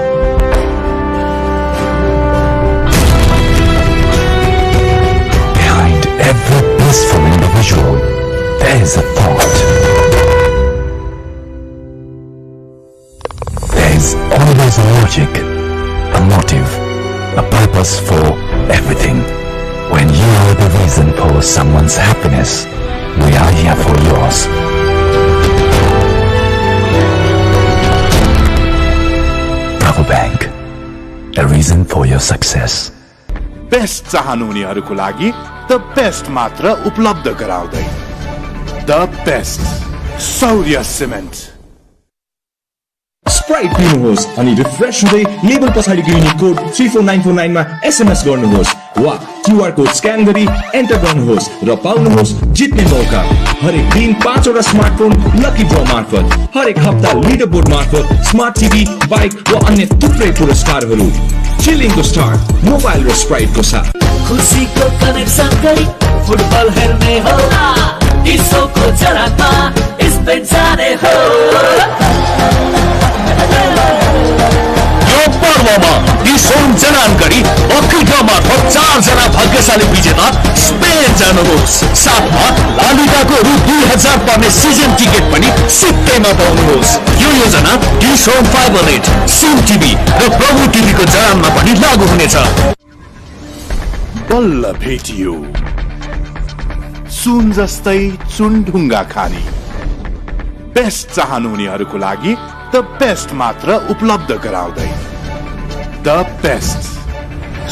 Behind every blissful individual, there is a thought. There is always a logic, a motive, a purpose for everything. When you are the reason for someone's happiness, we are here for yours. Bravo Bank, a reason for your success. Best चाहनुहुनेहरूको लागि the best मात्र उपलब्ध गराउँदै the best Saurya cement Sprite पिउनुहोस् अनि refresh हुँदै label पछाडि दिइने कोड 34949 मा एसएमएस गर्नुहोस् वा क्यूआर कोड स्क्यान गरी एन्टर गर्नुहोस् र पाउनुहोस् जित्ने मौका। हरेक दिन 5 वटा स्मार्टफोन लकी ड्र मार्फत, हरेक हप्ता लिडर बोर्ड मार्फत स्मार्ट टिभी, बाइक वा अन्य थुप्रै पुरस्कारहरू। चिलिङको स्टार्ट मोबाइल र स्प्राइटको साथ खुसीको कनेक्सन गरी फुटबल हेर्ने हो, इसोको जरामा स्पेन जाने हो। यो पर्वमा डिसोन जनान गरी लकी ड्र मार्फत 4 जना भाग्यशाली विजेता स्पेन जानुहोस्। साथमा ला लिगाको रु 2000 पर्ने सिजन टिकट पनि सित्तैमा पाउनुहोस्। यो योजना डिसोन फाइबर नेट, सिम टिभी र प्रभु टिभीको जनानमा पनि लागू हुनेछ। बल्ल भेटियो सुन जस्तै चुनढुङ्गा खानी। बेस्ट चाहनुहुनेहरूको लागि द बेस्ट मात्र उपलब्ध गराउँदै द बेस्ट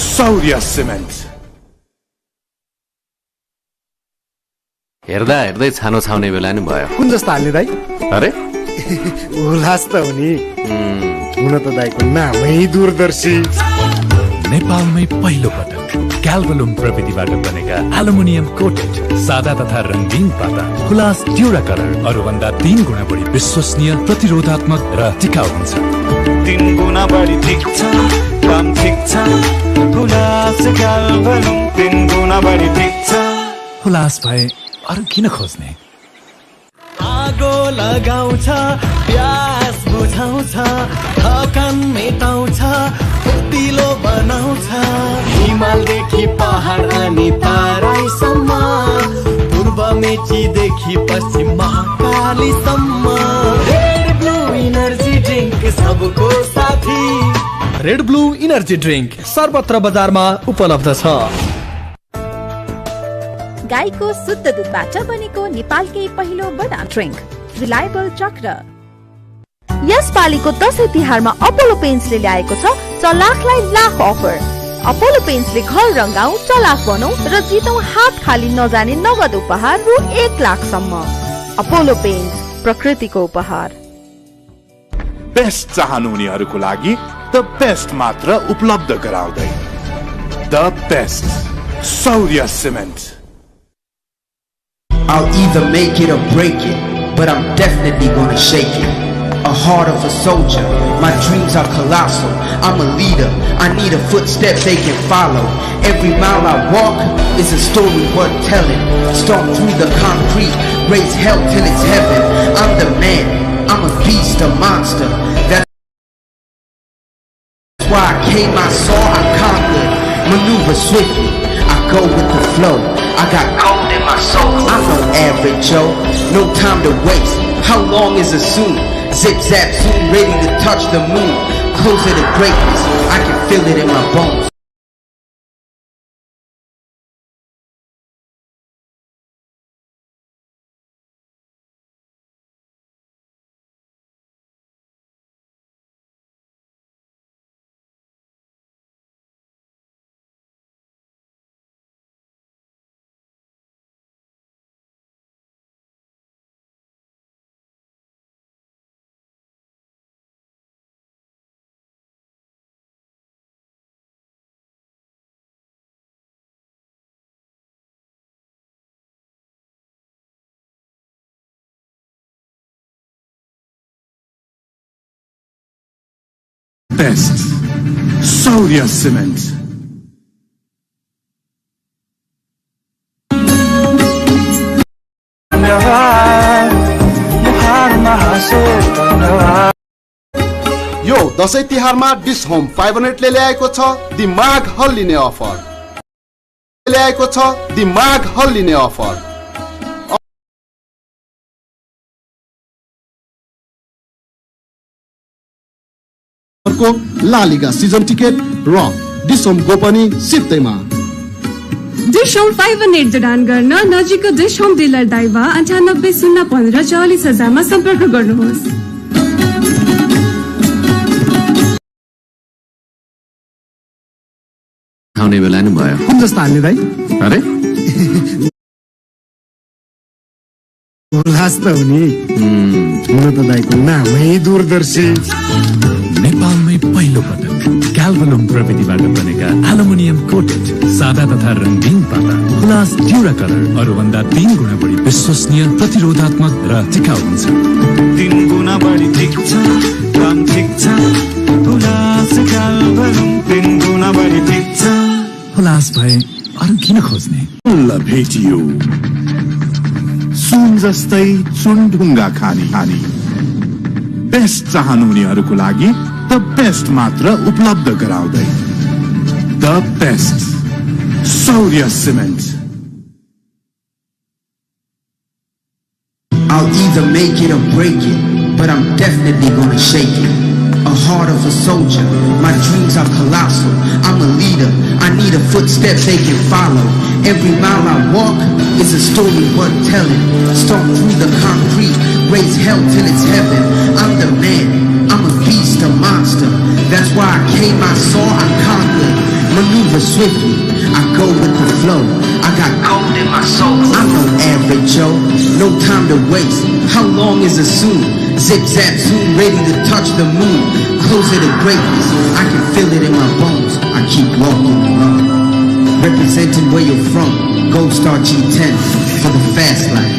सौर्य सिमेन्ट। हेर्दा हेर्दै छानो छाउने बेला नि भयो। कुन जस्तो हाल्ने दाइ? अरे उलास त हुने हुन त दाइको नामै दूरदर्शी। नेपालमै पहिलो पटक क्याल्भलुम प्रविधिबाट बनेका एल्युमिनियम कोटेड सादा तथा रङ्गीन पाता खुलास ड्युरा कलर अरूभन्दा 3 गुणा बढी विश्वसनीय, प्रतिरोधात्मक र टिकाउ हुन्छ। 3 गुणा बढी टिक्छ, काम टिक्छ, खुलास क्याल्भलुम 3 गुणा बढी टिक्छ। खुलास भए अरू किन खोज्ने? आगो लगाउँछ, प्यास बुझाउँछ, थकान मेटाउँछ, फुर्तिलो बनाउँछ। हिमालदेखि पहाड अनि तराईसम्म, पूर्व मेचीदेखि पश्चिम महाकालीसम्म। रेड ब्लू इनर्जी ड्रिङ्क सबको साथी। रेड ब्लू इनर्जी ड्रिङ्क सर्वत्र बजारमा उपलब्ध छ। गाईको शुद्ध दूधबाट बनेको नेपालकै पहिलो बदाम ड्रिङ्क रिलायबल चक्र। यस पालीको दशैं तिहारमा अपोलो पेन्ट्सले ल्याएको छ चलाखलाई लाख अफर। अपोलो पेन्ट्सले घर रङ्गाऊ, चलाख बनाऊ र जितौं हात खाली नजाने नगद उपहार रु 1 लाखसम्म। अपोलो पेन्ट्स, प्रकृतिको उपहार। बेस्ट चाहनुहुनेहरूको लागि द बेस्ट मात्र उपलब्ध गराउँदै the best Saurya cement. I'll either make it or break it, but I'm definitely gonna shake it. A heart of a soldier, my dreams are colossal. I'm a leader, I need a footstep they can follow. Every mile I walk is a story worth telling. Stomp through the concrete, raise hell till it's heaven. I'm the man, I'm a beast, a monster. That's why I came, I saw, I conquered. Maneuver swiftly, I go with the flow. I got gold in my soul. I'm no average Joe, no time to waste. How long is a soon? Zip zap soon, ready to touch the moon. Closer to greatness, I can feel it in my bones. Best Saurya cement. यो दशैं तिहारमा dish home 500 ले ल्याएको छ दिमाग हल्लिने offer. ल्याएको छ दिमाग हल्लिने offer. ला लिगा season ticket र dish home go पनि सित्तैमा। Dish home 518 जडान गर्न नजिकको डिस होम डिलर दाइवा 98 015 44,000 मा सम्पर्क गर्नुहोस्। आउने बेला नि भयो। कुन जस्तो हाल्ने दाइ? अरे लास्ट त हुने हुन त दाइको नामै दूरदर्शी। नेपालमै पहिलो पटक क्याल्भलुम प्रविधिबाट बनेका एल्युमिनियम कोटेड सादा तथा रङ्गीन पाता ग्लास ड्युरा कलर अरूभन्दा 3 गुणा बढी विश्वसनीय, प्रतिरोधात्मक र टिकाउ हुन्छ। 3 गुणा बढी ठिक छ, काम ठिक छ, हुलास क्याल्भलुम 3 गुणा बढी ठिक छ। हुलास भए अरू किन खोज्ने? ल भेटियो सुन जस्तै चुनढुङ्गा खानी बेस्ट चाहनुहुनेहरूको लागि द बेस्ट मात्र उपलब्ध गराउँदै the best Shaurya cement. I'll either make it or break it, but I'm definitely gonna shake it. A heart of a soldier, my dreams are colossal. I'm a leader, I need a footstep they can follow. Every mile I walk is a story worth telling. Stomp through the concrete, raise hell till it's heaven. I'm the man, I'm a beast, a monster. That's why I came, I saw, I conquered. Maneuver swiftly, I go with the flow. I got gold in my soul. I'm no average Joe, no time to waste. How long is it soon? Zip zap soon, ready to touch the moon. Closer to greatness, I can feel it in my bones. I keep walking along, representing where you're from. Gold Star G10 for the fast life.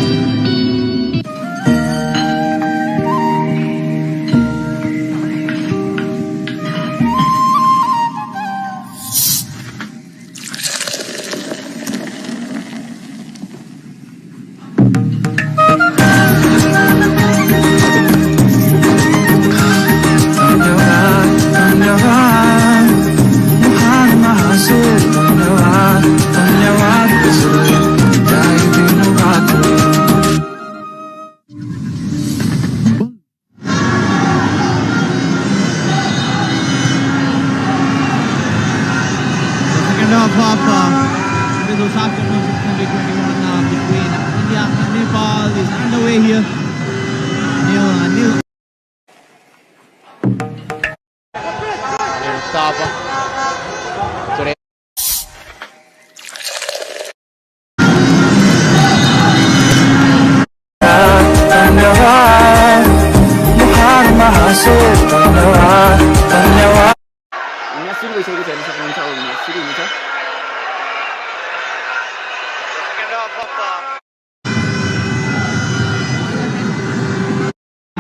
Middle SAFF Champainship 2021 between India and Nepal is underway here. Nil.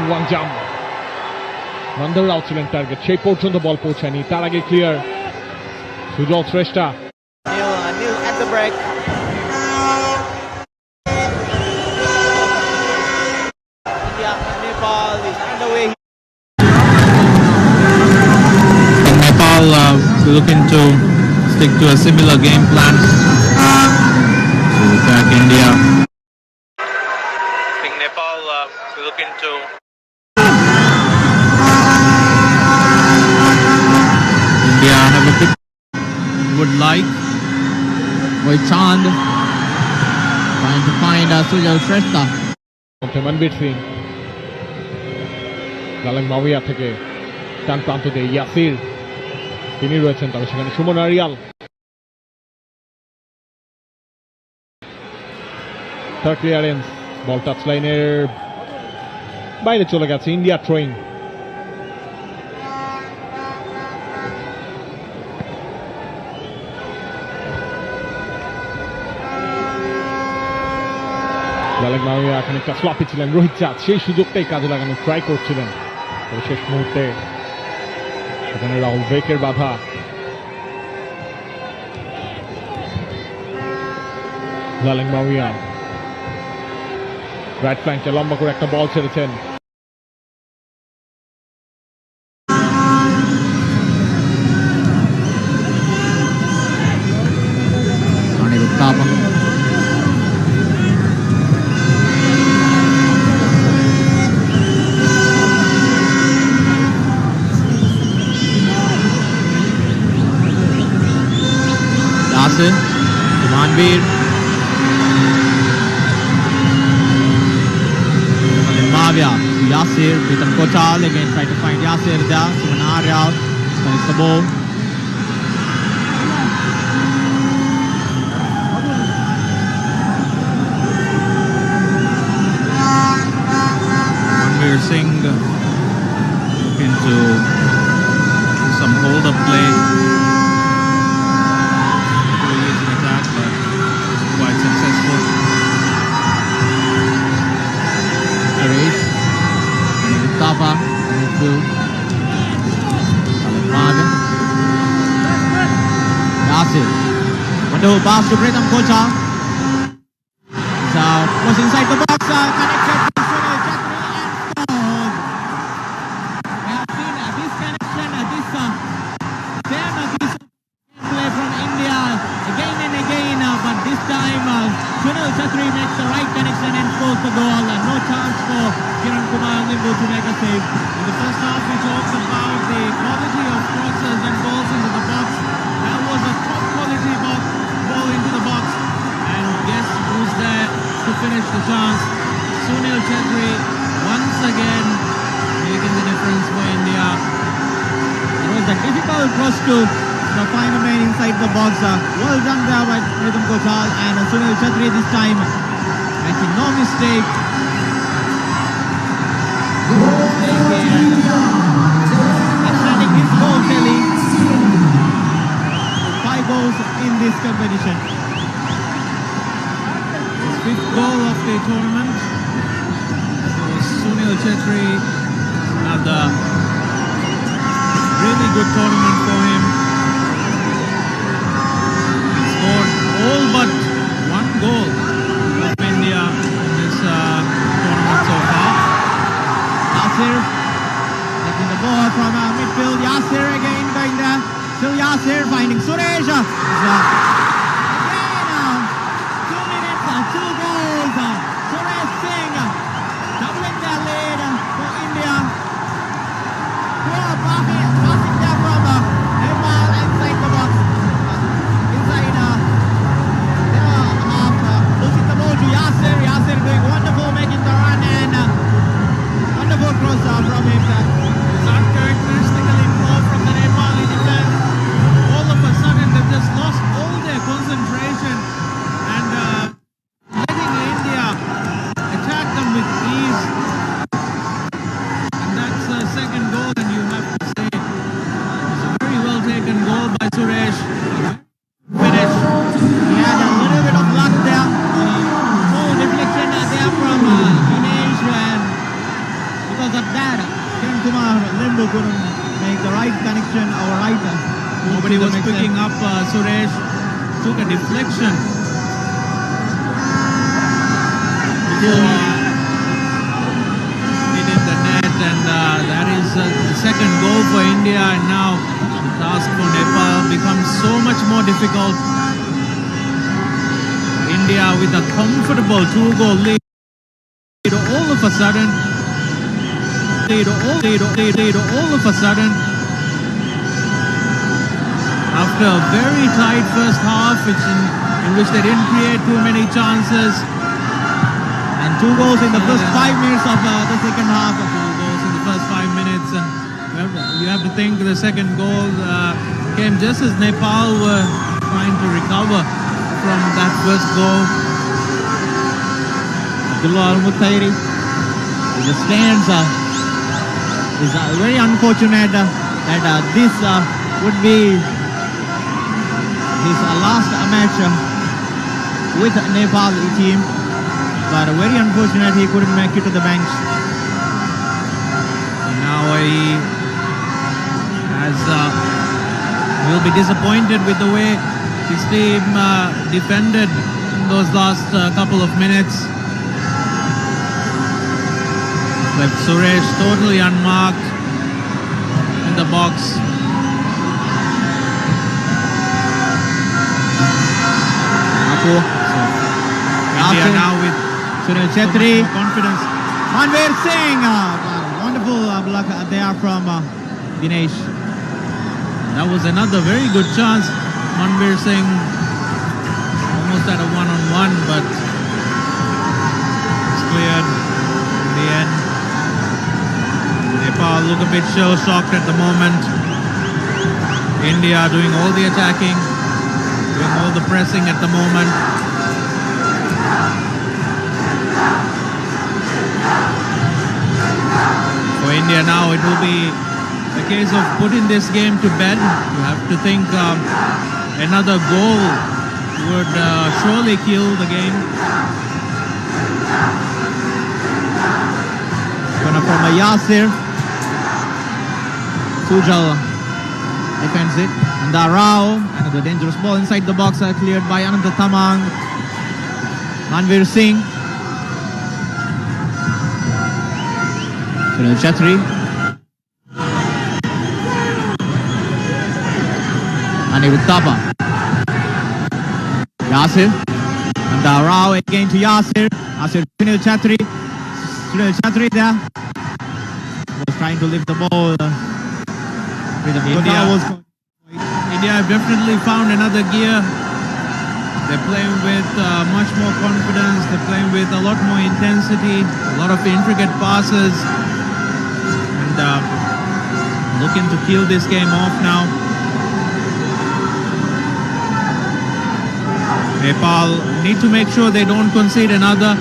One jump. Mandal outland target. 6 পর্যন্ত বল পৌঁছায়নি তার আগে clear Sujal Shrestha Nil at the break. India and Nepal is underway. Nepal looking to stick to a similar game plan to attack India. I think Nepal looking to India have a bit would like Chand trying to find Sujal Shrestha. Manbir Singh Lalang Mawia থেকে টান প্রান্ত দিয়ে ইয়াসির তিনি রয়েছেন তবে সেখানে Suman Arial third clearance বল touch লাইনের বাইরে চলে গেছে ইন্ডিয়া থ্রোয়িং লালেক মাওয়া খানিকটা স্লপি ছিলেন রোহিত চাঁদ সেই সুযোগটাই কাজে লাগানোর ট্রাই করছিলেন তবে শেষ মুহূর্তে সেখানে রাহুল বেকের বাধা লালেক মাওয়া রাইট ফ্ল্যাঙ্কে লম্বা করে একটা বল ছেড়েছেন Demand Ranveer. Mavia to Yasir. Pritam Kochal again trying to find Yasir there. Suman Arya connects the ball. Ranveer Singh looking to do some hold-up play. Leads an attack, but quite successful. Race. Tapa. Midfield. Mavia. Yasir. Wonderful pass to Pritam Kochal. Was inside the box. Connected to Sunil Chetri and scored. We have seen this connection, this play from India again and again, but this time Sunil Chetri makes the right connection and scores the goal. No chance for Kiran Kumar Limbu to make a save. In the first half, we talked about the quality of crosses and balls into the box. That was a top quality ball into the box. And guess who's there to finish the chance? Sunil Chetri once again making the difference for India. It was a difficult cross to find a man inside the box. Well done there by Pritam Kochal and Sunil Chetri this time making no mistake. Extending his goal tally. 5 goals in this competition. Fifth goal of the tournament. So Sunil Chetri, another really good tournament for him. He scored all but 1 goal of India in this tournament so far. Yasir taking the ball from midfield. Yasir again going there. Still Yasir finding Suresh. Nobody was picking up. Suresh took a deflection. Hit in the net, and that is the second goal for India. And now the task for Nepal becomes so much more difficult. India with a comfortable 2-goal lead. All of a sudden, after a very tight first half, in which they didn't create too many chances, and 2 goals in the first 5 minutes of the second half. 2 goals in the first 5 minutes, and you have to think the second goal came just as Nepal were trying to recover from that first goal. Abdullah Al-Mutairi in the stands is very unfortunate that this would be his last match with Nepal team, but very unfortunate he couldn't make it to the bench. Now he will be disappointed with the way his team defended in those last couple of minutes. Left Suresh totally unmarked in the box. India now with Sunil Chetri, confidence. Manveer Singh, wonderful block there from Dinesh. That was another very good chance. Manveer Singh almost at a one-on-one, but it's cleared in the end. Nepal look a bit shell-shocked at the moment. India doing all the attacking, doing all the pressing at the moment. For India now, it will be a case of putting this game to bed. You have to think another goal would surely kill the game. Gonna from a Yasir. Sujal defends it. And Rao, another dangerous ball inside the box, cleared by Ananta Tamang. Manvir Singh. Sunil Chetri. Aniruddha. Yasir. And Rao again to Yasir. Yasir, Sunil Chetri. Sunil Chetri there. Was trying to lift the ball. India have definitely found another gear. They're playing with much more confidence. They're playing with a lot more intensity, a lot of intricate passes, and looking to kill this game off now. Nepal need to make sure they don't concede another.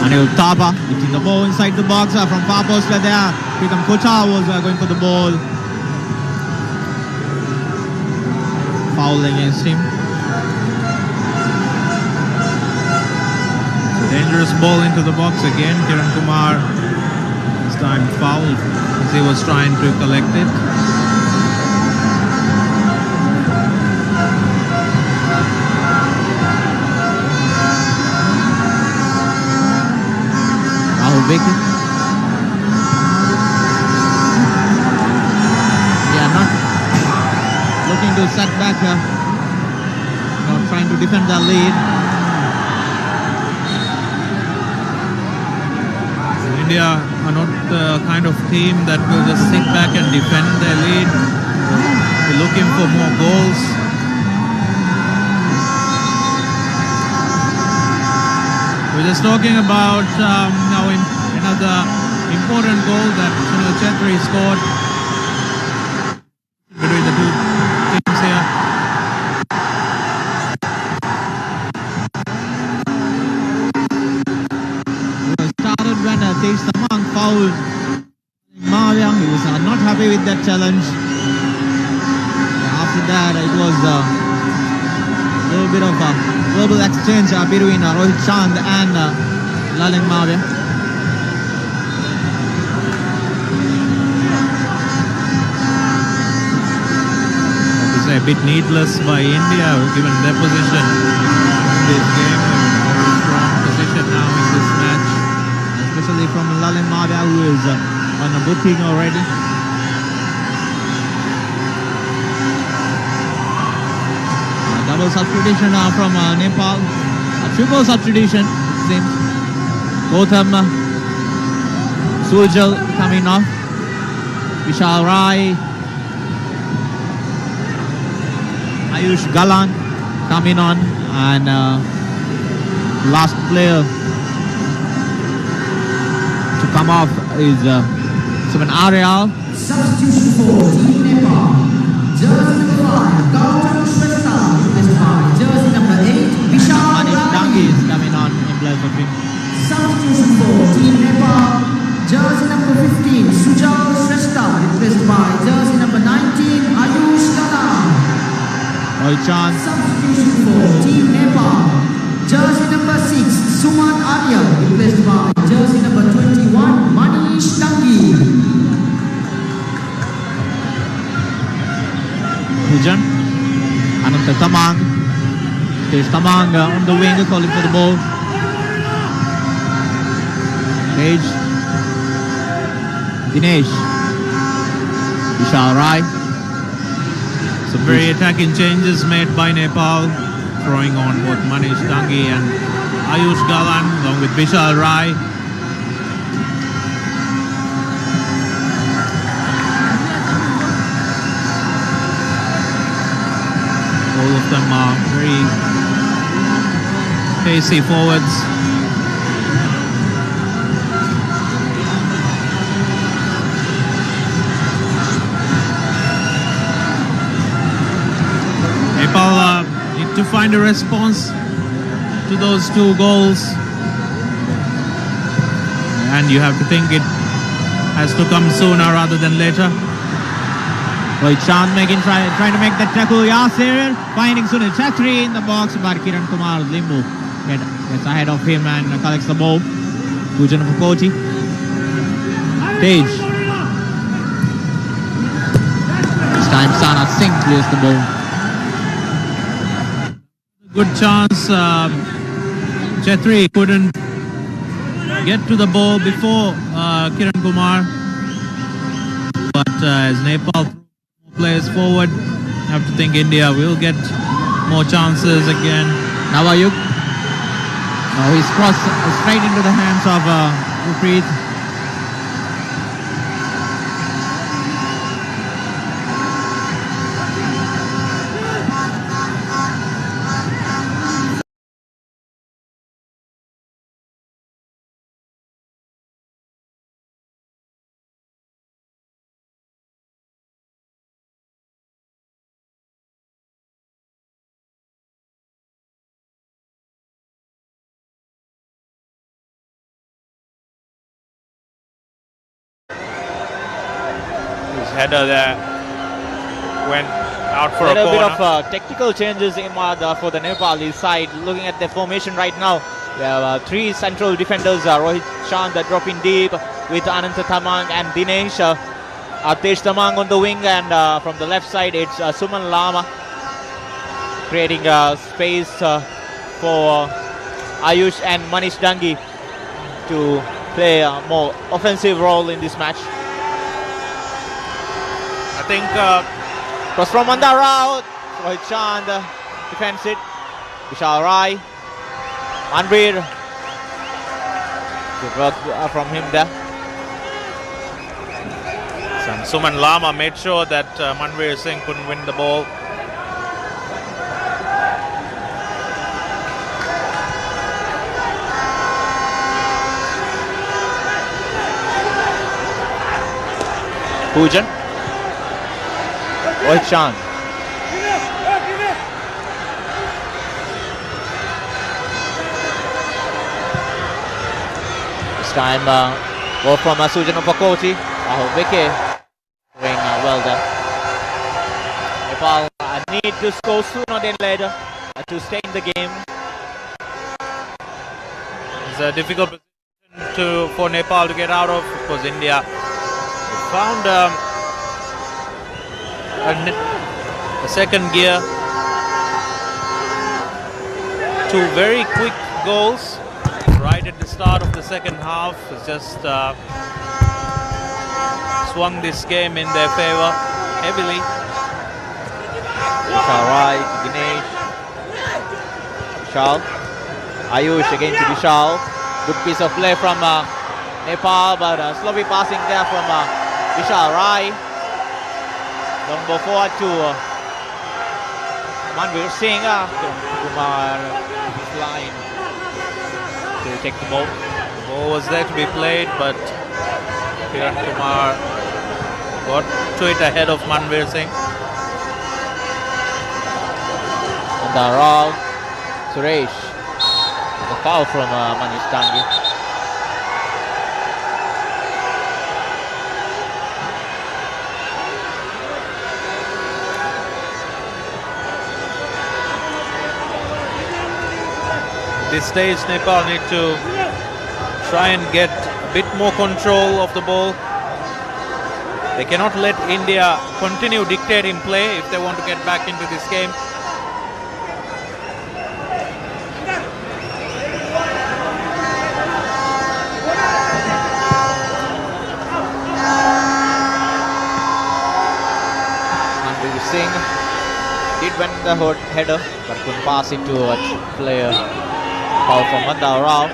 Anil Taba hitting the ball inside the box from far post there. Pritam Kocha was going for the ball. Foul against him. Dangerous ball into the box again. Kiran Kumar this time fouled as he was trying to collect it. Vicky. Yeah, not looking to set back, not trying to defend their lead. India are not the kind of team that will just sit back and defend their lead. They're looking for more goals. We're just talking about now another important goal that Sunil Chetri scored between the two teams here. It was started when Tej Tamang fouled Mawia. He was not happy with that challenge. After that, it was a little bit of a verbal exchange between Rohit Chand and Laling Mawia. That is a bit needless by India, given their position in this game. A very strong position now in this match, especially from Laling Mawia, who is on a booking already. Double substitution from Nepal. A triple substitution, it seems. Gautam Sujal coming off. Vishal Rai. Ayush Galan coming on. And last player to come off is Suman Aryal. Substitution for Team Nepal. Jersey number 5, Gautam Shrestha. Jersey number 8, Vishal Rai is coming on in place of him. Substitution for Team Nepal. Jersey number 15, Sujal Shrestha, replaced by jersey number 19, Ayush Galan. Rohit Chand. Substitution for Team Nepal. Jersey number 6, Suman Arya, replaced by jersey number 21, Manish Tangi. Hujan. Ananta Tamang. Tej Tamang on the wing calling for the ball. Tej. Dinesh. Vishal Rai. Some very attacking changes made by Nepal, throwing on both Manish Tangi and Ayush Galan along with Vishal Rai. All of them are very pacey forwards. Nepal need to find a response to those 2 goals, and you have to think it has to come sooner rather than later. Rohit Chand trying to make that tackle. Yasir finding Sunil Chatri in the box, but Kiran Kumar Limbu gets ahead of him and collects the ball. Pujan Pukoti. Tej. This time Sana Singh clears the ball. Good chance. Chetri couldn't get to the ball before Kiran Kumar, but as Nepal players forward, I have to think India will get more chances again. Nawayuk. Now he's crossed straight into the hands of Gurpreet. Header there went out for a bit corner. of tactical changes for the Nepali side. Looking at their formation right now, we have 3 central defenders. Rohit Chand dropping deep with Ananta Thamang and Dinesh. Tej Thamang on the wing, and from the left side it's Suman Lama creating space for Ayush and Manish Dangi to play a more offensive role in this match. I think cross from Mandara, Rohit Chand defends it. Vishal Rai, Manveer, good work from him there. And Suman Lama made sure that Manveer Singh couldn't win the ball. Pujan, Rohit Chand. This time ball from Sujan Upakoti. Rahul Vike doing well there. Nepal need to score sooner than later to stay in the game. It's a difficult position for Nepal to get out of. Of course, India found a second gear. 2 very quick goals right at the start of the second half. It's just swung this game in their favor heavily. Vishal Rai to Dinesh. Vishal. Ayush again to Vishal. Good piece of play from Nepal, but sloppy passing there from Vishal Rai. Long ball forward to Manveer Singh. Kumar is line to take the ball. The ball was there to be played, but Kiran Kumar got to it ahead of Manveer Singh. And Rao Suresh. The foul from Manish Dangi. At this stage, Nepal need to try and get a bit more control of the ball. They cannot let India continue dictating play if they want to get back into this game. Manveer Singh did win the header, but couldn't pass it to a player. Foul from Manda Rao.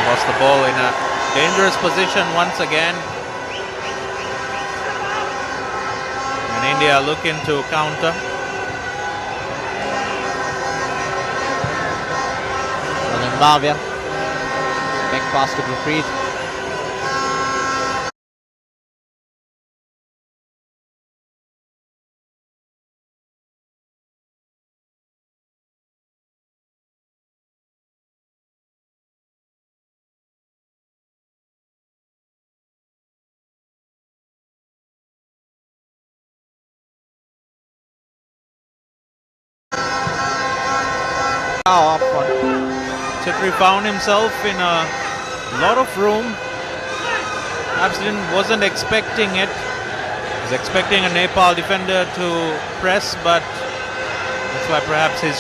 Lost the ball in a dangerous position once again. And India looking to counter. Zimbabwe. Back pass to Gurpreet. Up front. Chhatri found himself in a lot of room. Perhaps wasn't expecting it. Was expecting a Nepal defender to press, but that's why perhaps his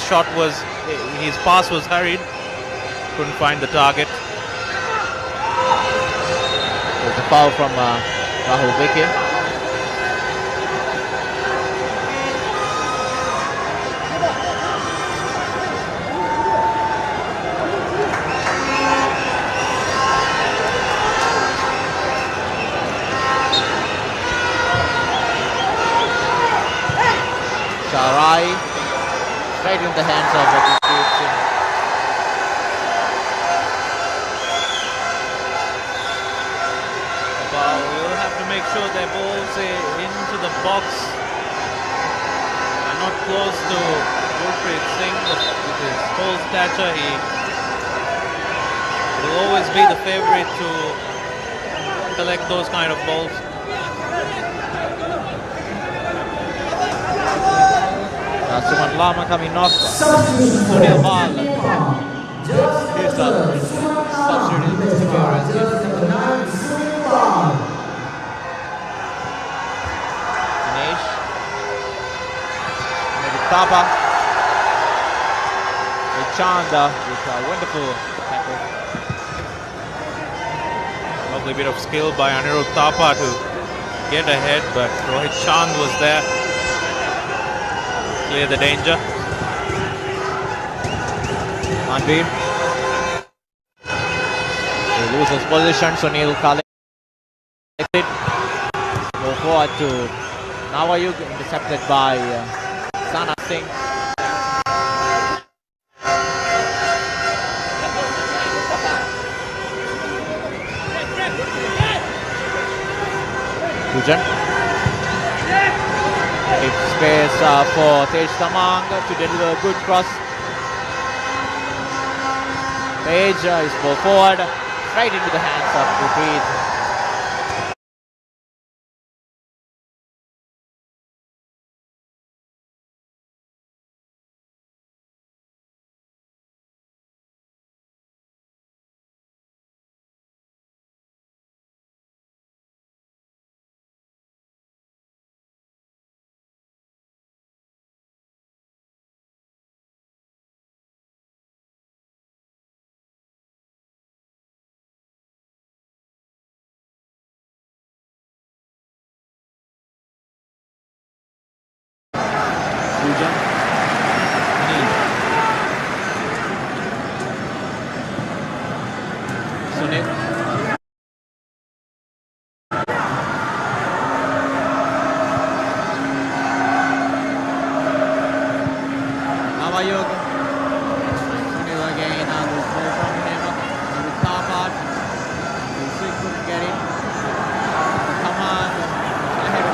pass was hurried. Couldn't find the target. There's a foul from Rahul Vicky. Charai, right in the hands of Gurpreet Singh. We'll have to make sure their balls into the box and not close to Gurpreet Singh. With his tall stature, he will always be the favourite to collect those kind of balls. Suman Lama coming off. Sunil Bal. Here's the substitute appearance. Dinesh. Tapa. Chanda with a wonderful tackle. Lovely bit of skill by Anirudh Thapa to get ahead, but Rohit Chand was there. Clear the danger. Manveer. He loses position. Sunil collected. Move forward to Nawayug, intercepted by Sana Singh. Pujan. It's space for Tej Tamang to deliver a good cross. Tej is ball forward, right into the hands of Gurpreet. Sunil. Nawayug. Sunil again. This ball from him. With Thapa. Singh couldn't get it. Command. Ahead.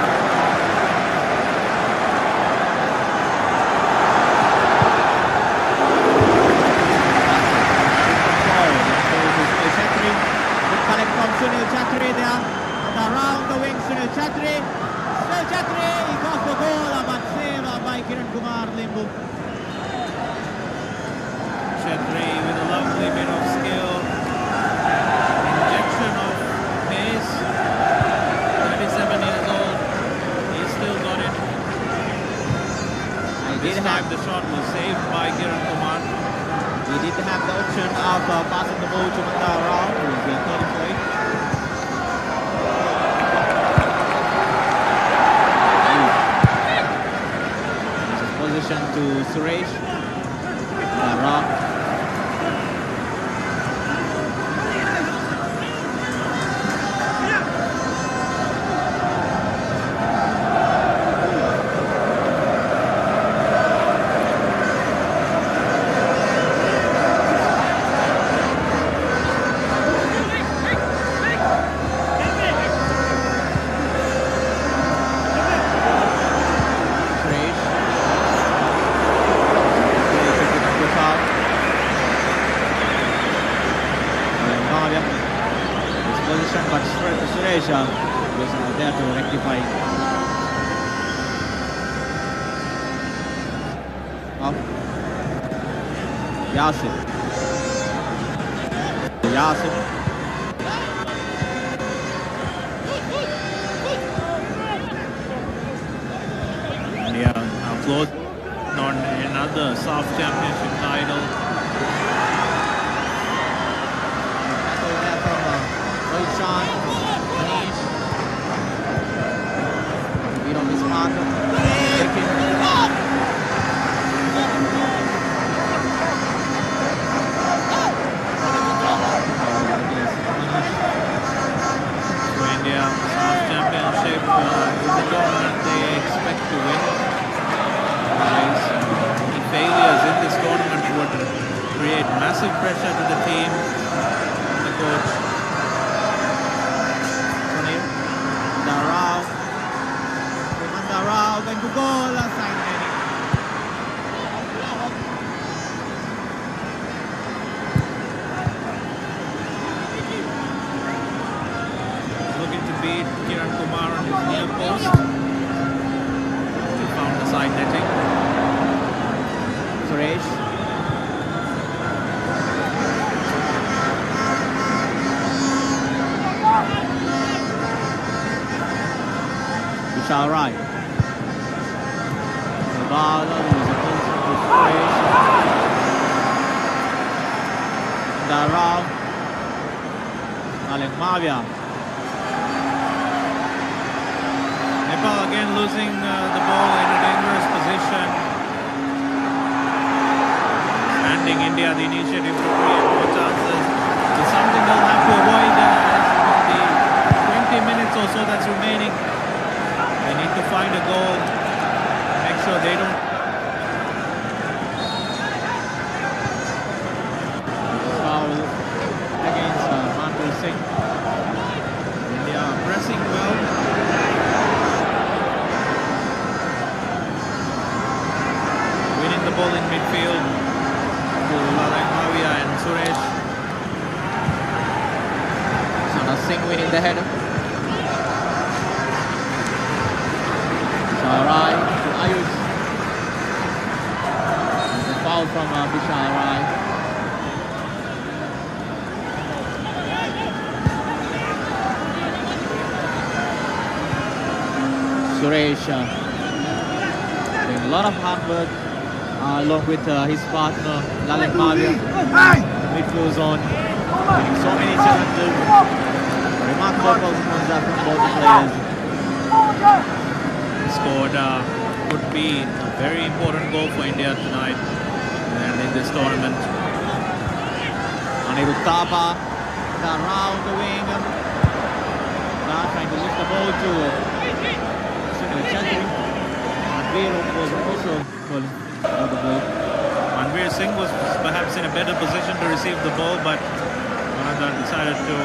Collect from Sunil Chhatri there. Around the wing, Sunil Chhatri. Sunil Chhatri, he goes for goal, but saved by Kiran Kumar Limbu. Chhatri with a lovely bit of skill. Injection of pace. 37 years old. He's still got it. Mavia. His position, but Suresh was there to rectify. Yasir. India now close on another SAFF Championship title. Championship is a tournament they expect to win. Any failures in this tournament would create massive pressure to the team, the coach. Darao going to goal, beat Kiran Kumar on his near post. He found the side netting. Suresh. Vishal Rai. The ball is Suresh. Darao. Malik Mavia. Nepal again losing the ball in a dangerous position. Handing India the initiative to create more chances. It's something they'll have to avoid the 20 minutes or so that's remaining. They need to find a goal. Make sure they don't. Foul against Manpreet Singh. India pressing well. The ball in midfield to Mavia and Suresh. Sana Singh winning the header. Rai to Ayush. And the foul from Vishal Rai. Suresh doing a lot of hard work. Along with his partner Lalit Mavia, midfield zone, winning so many challenges. Remarkable performance from both the players. Scored could be a very important goal for India tonight and in this tournament. Anirudh Thapa around the wing. Now trying to lift the ball to Sunil Chetri. Veer was also calling. Manveer Singh was perhaps in a better position to receive the ball, but Manandar decided to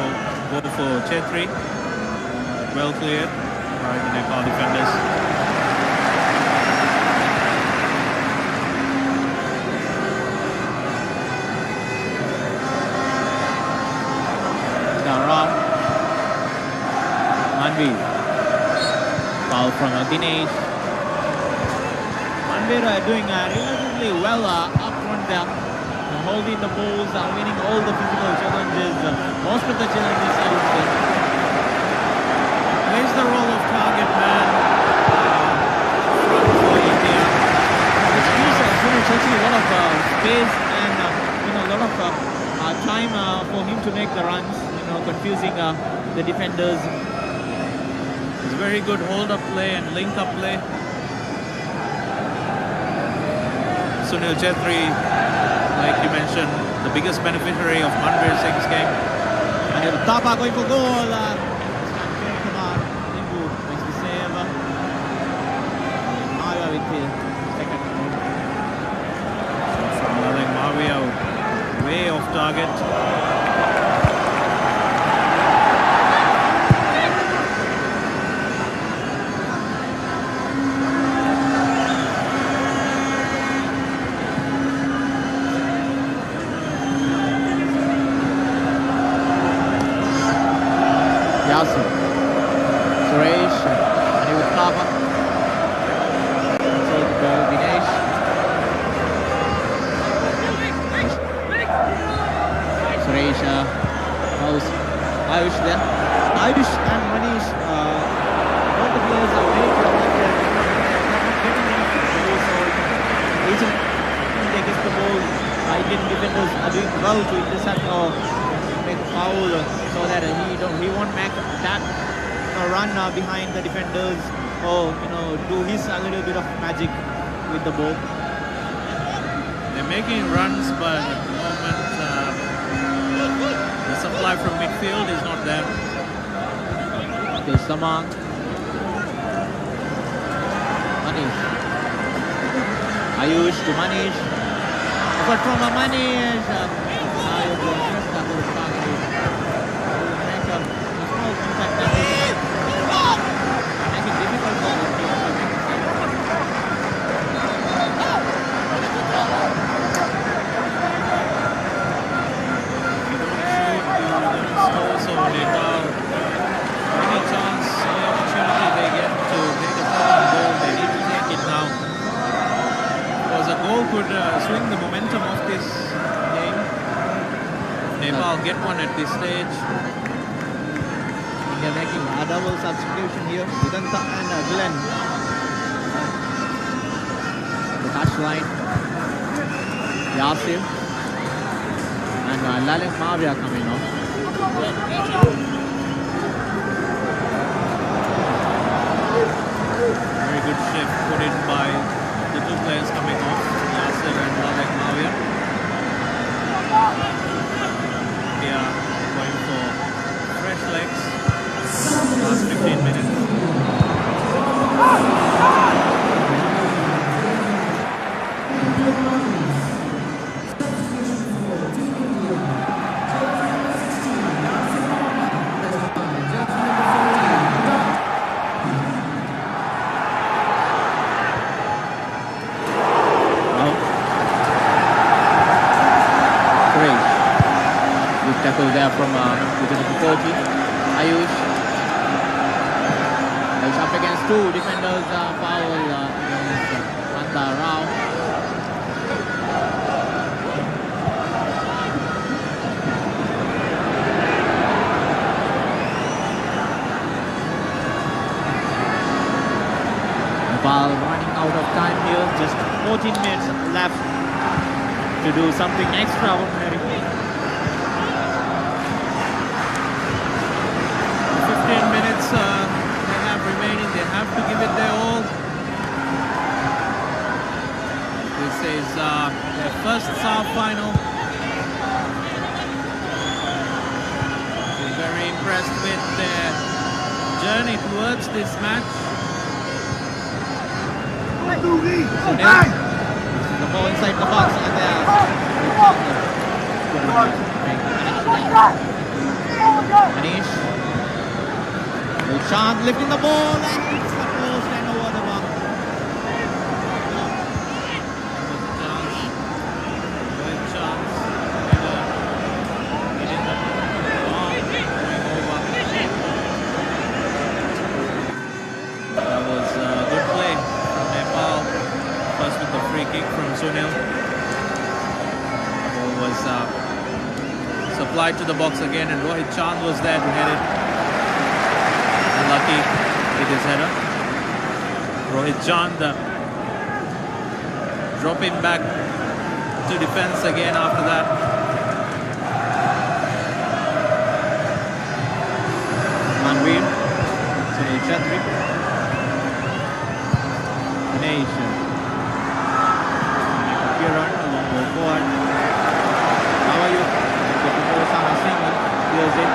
go for Chetri. Well cleared by the Nepal defenders. Dara. Manveer. Foul from Dinesh. Manveer doing relatively well up front there, holding the balls, winning all the physical challenges, most of the challenges I would say. Plays the role of target man for India. Which gives Chetri a lot of space and a lot of time for him to make the runs, confusing the defenders. It's very good hold-up play and link-up play. Sunil Chetri, like you mentioned, the biggest beneficiary of Manveer Singh's game. And Thapa going for goal. Kumar Lingu makes the save. Mavia with the second goal. From Mavia way off target. Yasu. Suresh. And he would cover. Take the ball, Dinesh. Suresh. How's Ayush there? Ayush and Manish. Both the players are very clever. Each and they get the ball. Indian defenders are doing well to intercept or make a foul so that he won't make that run behind the defenders or do his a little bit of magic with the ball. They're making runs, but at the moment the supply from midfield is not there. Okay, Samang. Manish. Ayush to Manish. But from Manish. Swing the momentum of this game. Nepal get one at this stage. India making a double substitution here. Vedanta and Glenn. The touchline. Yasir and Lalek Mavia coming on. Very good shift put in by the two players coming off. And Lalek Mavia. India going for fresh legs. Last 15 minutes. There from Kochi. Ayush. Ayush up against two defenders. Foul against Manta Rao. Nepal running out of time here. Just 14 minutes left to do something extraordinary. 15 minutes they have remaining. They have to give it their all. This is their first SAFF final. We're very impressed with their journey towards this match. So the ball inside the box and Manish. Chand lifting the ball and it's the post and over the bar. That was a good play from Nepal. First with the free kick from Sunil. The ball was supplied to the box again and Rohit Chand was there to head it. Lucky with his header. Rohit Chand dropping back to defense again after that. Manveer. Sunil Chatri. Nation. Kiran along the forward. How are you? Sama Singh. Here's it.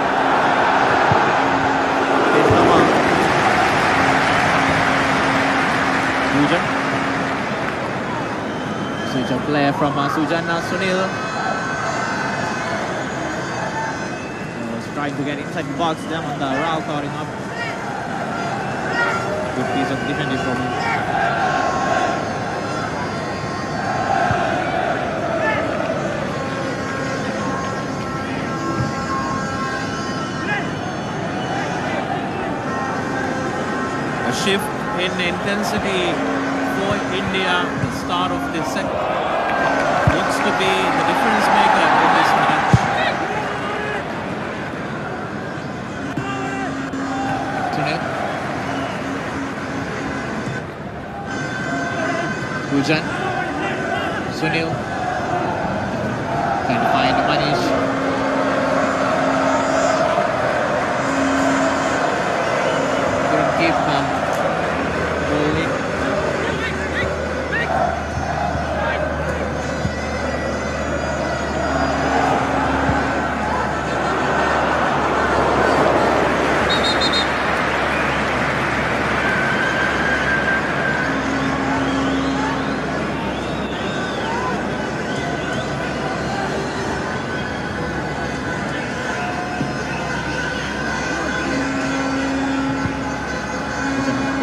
Sujan. Switch of player from Sujan Sunil. Was trying to get inside the box. Them on the Rao covering up. Good piece of defending from him. shift in intensity for India at the start of this set. Looks to be the difference maker in this match. Sunil. Pujan. Sunil. Trying to find Manish. Couldn't keep rolling.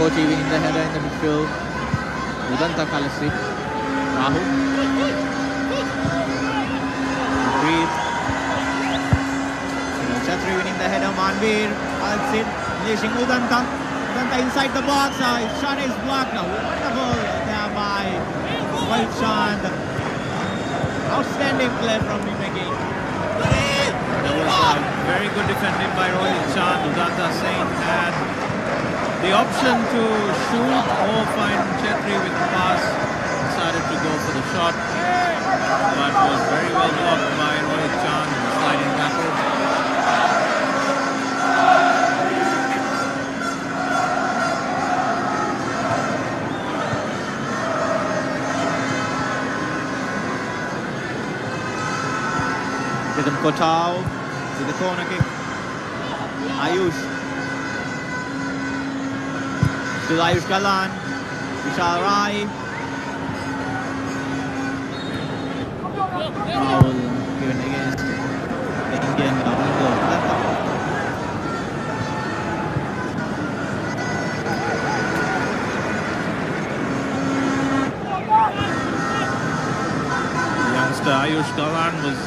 Coach winning the header in the midfield. Udanta Kalasi. Rahul. Breathe. Chatri winning the header. Manveer. Alcid. Unleashing Udanta. Udanta inside the box. His shot is blocked now. Wonderful there by Chand. Outstanding play from him again. That was very good defending by Rohit Chand. Udanta Singh had the option to shoot or find Chetri with the pass. Decided to go for the shot, but was very well blocked by Rohit Chand in the sliding tackle. Rhythm Kotal with the corner kick. Ayush. Still Ayush Galan. Vishal Rai. Foul given against the Indian winger. Youngster Ayush Galan was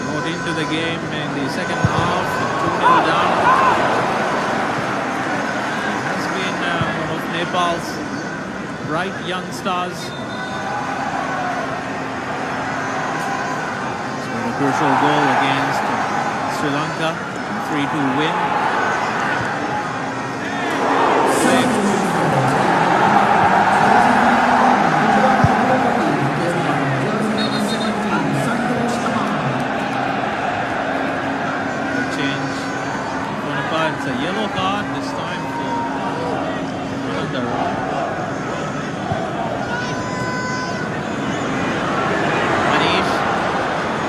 brought into the game in the second half, 2-0 down. Nepal's bright young stars. Scored a crucial goal against Sri Lanka, 3-2 win. Change. It's a yellow card this time for Manish.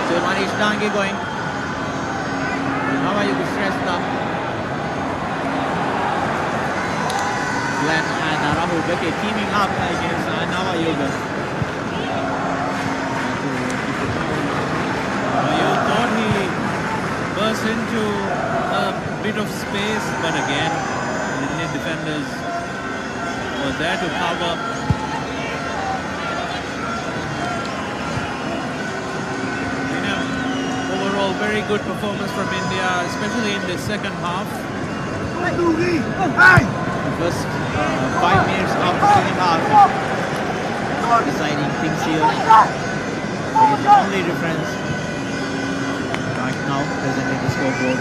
Still Manish Dangi going. How are you stressed up? Glenn and Rahul Beke teaming up against Nava Yoga. You thought he burst into a bit of space, but again, the Indian defenders were there to cover. Overall, very good performance from India, especially in the second half. The first 5 minutes of the second half, deciding things here. It is the only difference right now present in the scoreboard.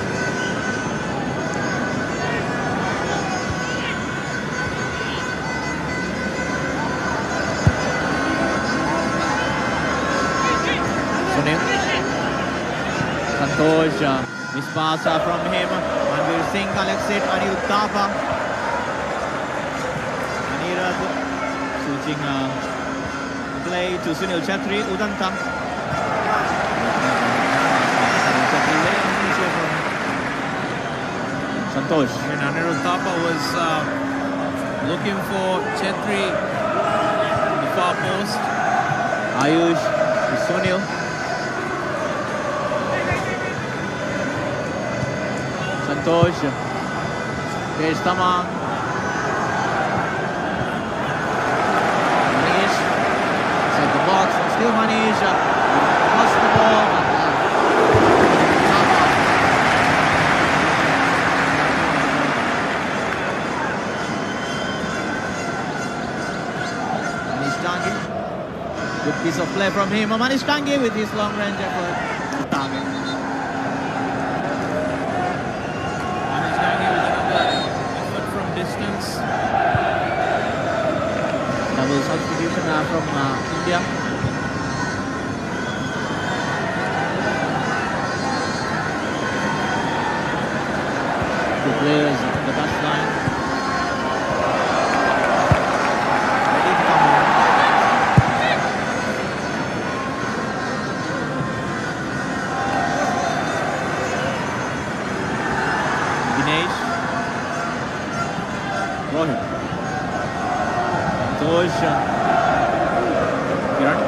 Santosh, miss pass from him. Manveer Singh collects it. Anil Thapa. Anirudh switching play to Sunil Chetri. Udanta. Santosh. And Anirudh Thapa was looking for Chetri in the far post. Ayush to Sunil. Santosh, there's Tamang. Manish, inside the box, still Manish, lost the ball. play from him. Manish Tangi with his long range effort. Target. Manish Tangi with another effort from distance. Double substitution from India. Two players on the touchline. Ready to come on. Dinesh. Rohit. Tosh. Kiran.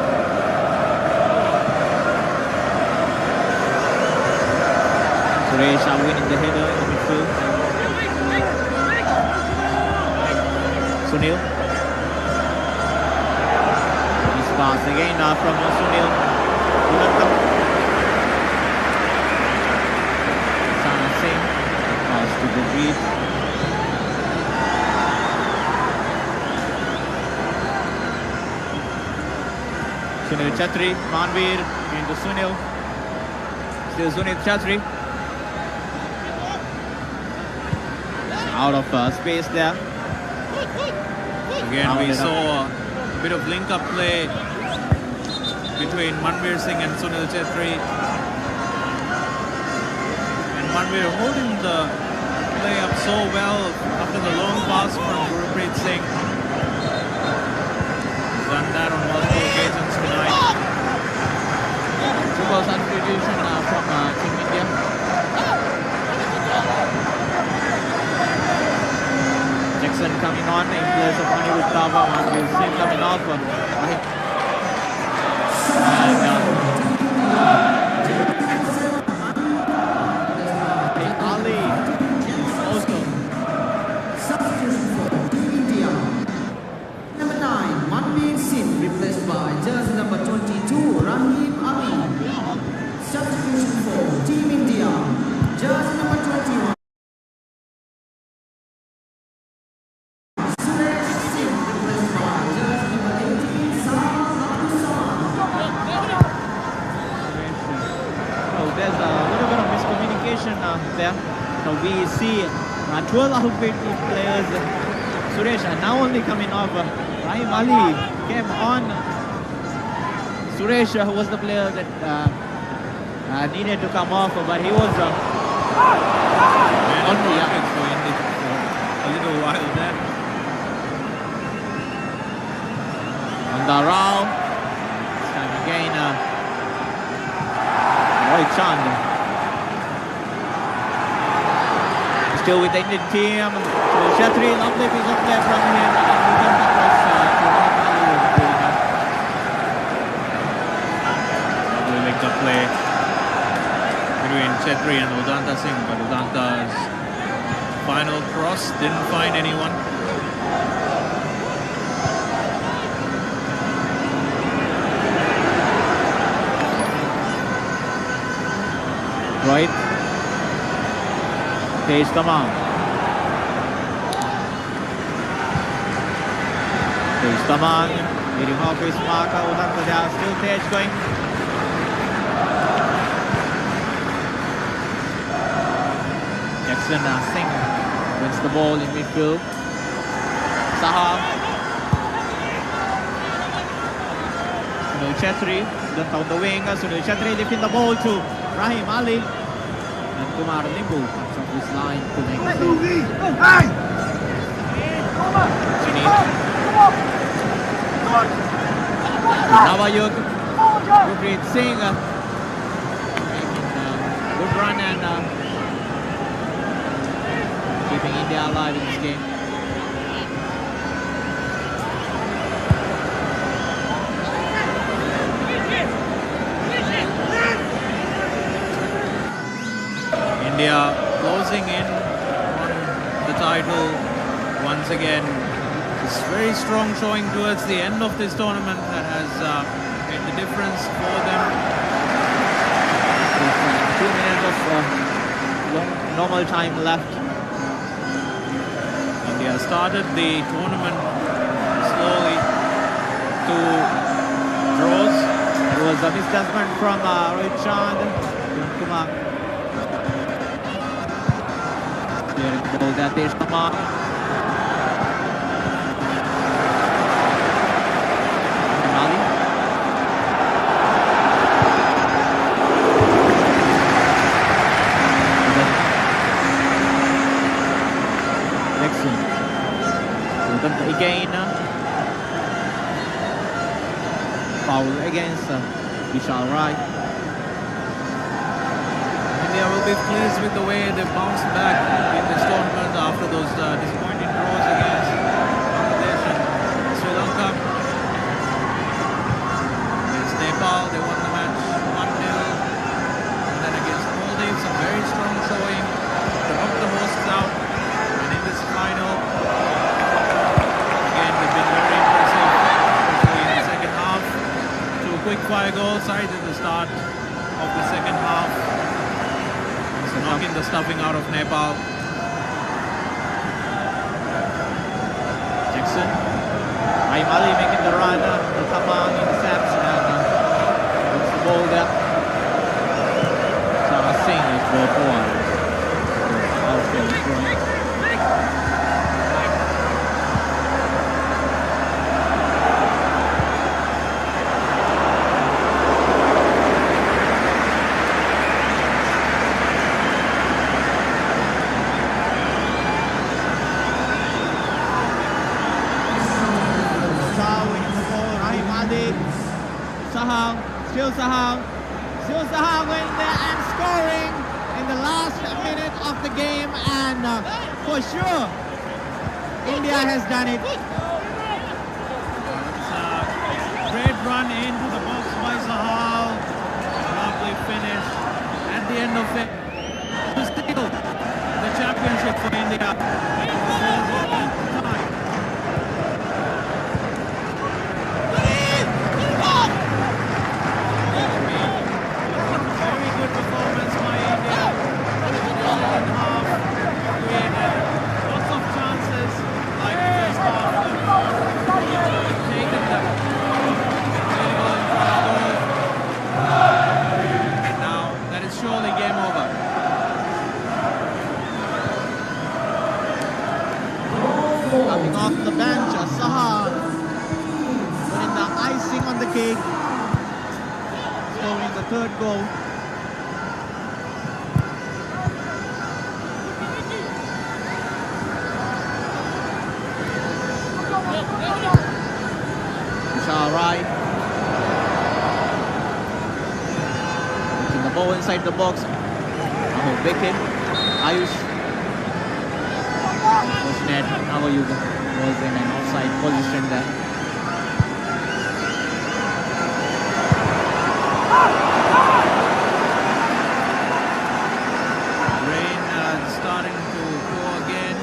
Suresh are winning the header in the midfield. Sunil. Nice pass again from Sunil. Sana Singh. Pass to Gurpreet. Sunil Chatri. Manveer into Sunil. Still Sunil Chatri. Out of space there. Again, we saw a bit of link-up play between Manveer Singh and Sunil Chetri. And Manveer holding the play up so well after the long pass from Gurpreet Singh. Done that on multiple occasions tonight. Super substitution from Team India. Jackson coming on in place of Anirudh Tava. Manveer Singh coming off. Ali also. Substitution for Team India. Number 9, Manveer Singh, replaced by jersey number 22, Rahim Ali. Substitution for Team India. Jersey number 21. There. So we see 12 outfield players. Suresh now only coming off. Rahim Ali came on. Suresh was the player that needed to come off, but he was on the a little while there. On the round. This time again, Roy Chand. Still with the Indian team. Chatri, lovely piece of play from him. Lovely linked up play between Chetri and Udanta Singh, but Udanta's final cross didn't find anyone. Right. Taste Tamang. Taste Tamang. Leading off his marker. Udanta there. Still Tej going. Jackson Singh wins the ball in midfield. Saha. Sunil Chetri. Udanta on the wing. Sunil Chetri lifting the ball to Rahim Ali. And Kumar Limbu comes off this line to make the save. Navayug, Gurpreet Singh making a good run and keeping India alive in this game. India closing in on the title once again. It's very strong showing towards the end of this tournament that has made the difference for them. 2 minutes of normal time left. India started the tournament slowly to draws. It was a misjudgment from Rohit Chand. Kumar. Clearing the ball there, Desh Kumar. Again, foul against Vishal Rai. India will be pleased with the way they bounced back in this tournament after those disappointing draws against Bangladesh and Sri Lanka. Against Nepal, they won the match 1-0. And then against Maldives, a very strong showing to knock the hosts out. And in this final, quick fire goals right at the start of the second half. So knocking the stuffing out of Nepal. Jackson. Ali making the run. The Tapang intercepts and puts the ball there. Sarah Singh is ball forward. Outfield throwing. Still Sahang went there and scoring in the last minute of the game, and for sure India has done it. Great run into the box by Sahal. Lovely finish at the end of it. To steal the championship for India. Coming off the bench, Sahar putting the icing on the cake, scoring the third goal. Vishal Rai putting the ball inside the box. Wicket. Ayush. Net, how are you? Was in an offside position there. Rain starting to pour again.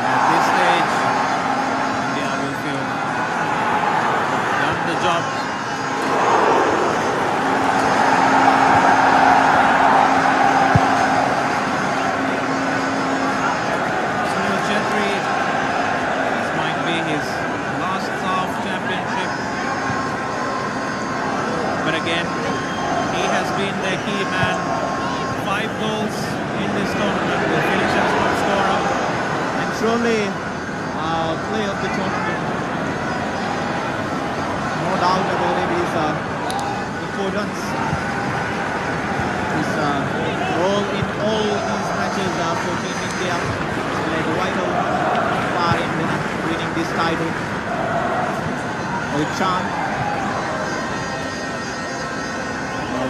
At this stage, India will feel done the job. Key man, 5 goals in this tournament, will finish as top scorer and surely play of the tournament. No doubt about it, his importance, his role in all these matches for Team India played vital part in winning this title. Rohit Chand.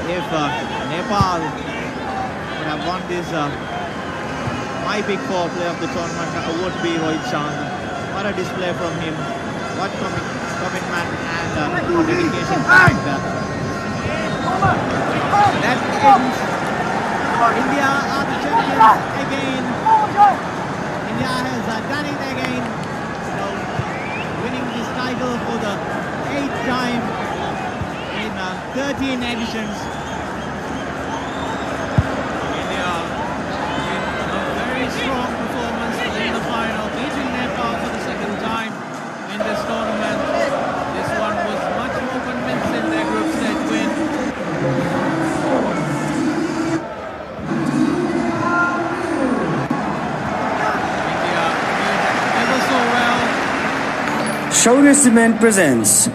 If Nepal would have won this, my pick for player of the tournament would be Rohit Chand. What a display from him. What commitment and dedication behind that. That ends. India are the champions again. India has done it again. So winning this title for the 8th time in 13 editions. India with a very strong performance in the final, beating Nepal for the 2nd time in this Shoulder Cement presents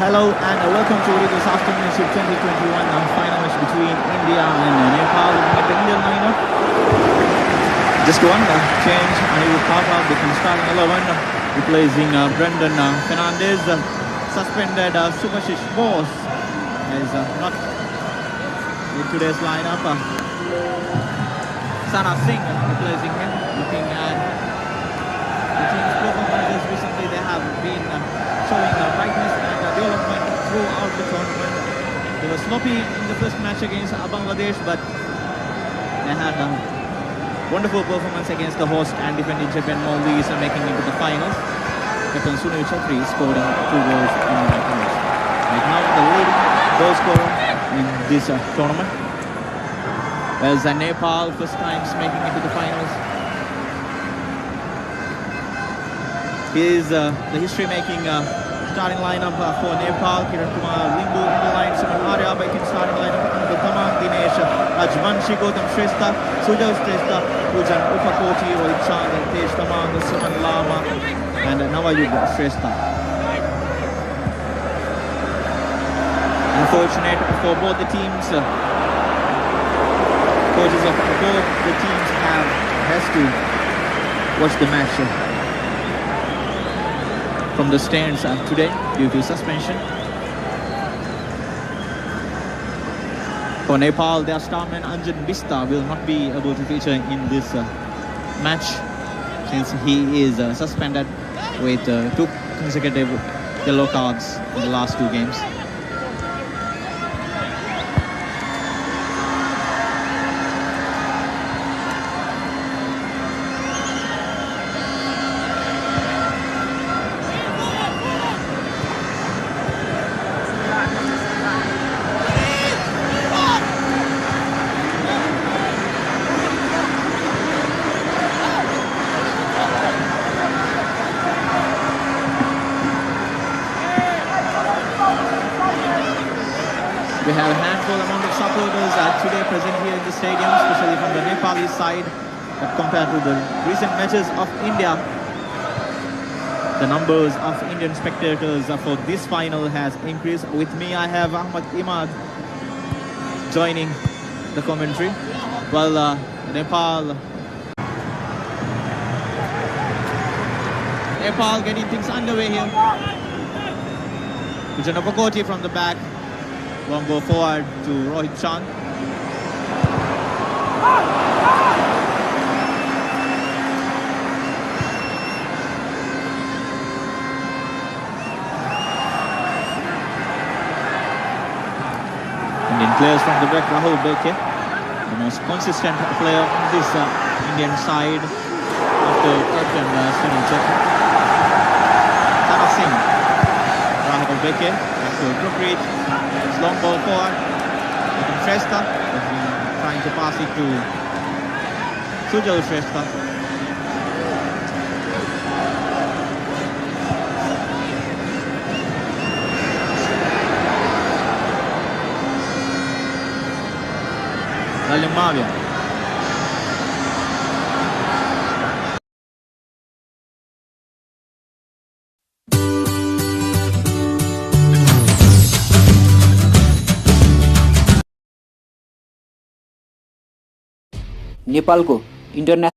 Hello and welcome to this Champainship 2021 final match between India and Nepal. Looking at the Indian lineup, just one change. Ayub Thapa became starting 11, replacing Brendan Fernandez. Suspended Subhashish Bose is not in today's lineup. Sana Singh replacing him. Looking at the team's performances recently, they have been showing brightness and development throughout the tournament. They were sloppy in the first match against Bangladesh, but they had a wonderful performance against the host and defending champion Maldives, making it to the finals. Captain Sunil Chhatri scoring 2 goals in the match. Right now, the leading goal scorer in this tournament. Whereas Nepal first times making it to the finals. Here's the history-making starting lineup for Nepal. Kiran Kumar Limbu in the line. Suman Arya making starting lineup. Ananda Tamang, Dinesh Rajvanshi, Gautam Shrestha, Sujal Shrestha, Pujan Upakoti, Rohit Chand, Tej Tamang, Suman Lama, and Navayug Shrestha. Unfortunate for both the teams. Coaches of both the teams has to watch the match from the stands today due to suspension. For Nepal, their starman Anjan Bista will not be able to feature in this match since he is suspended with 2 consecutive yellow cards in the last 2 games. We have a handful amount of supporters today present here in the stadium, especially from the Nepali side. But compared to the recent matches of India, the numbers of Indian spectators for this final has increased. With me, I have Ahmad Imad joining the commentary. Well, Nepal getting things underway here. Vijay Pakoti from the back. Long go forward to Rohit Chand. Indian players from the back, Rahul Beke, the most consistent player on this Indian side after captain Sunil Chhatri. Sana Singh, Rahul Beke, back to Brookridge. Long ball forward. Shrestha trying to pass it to Sujal Shrestha. Lalim Mavia. नेपालको international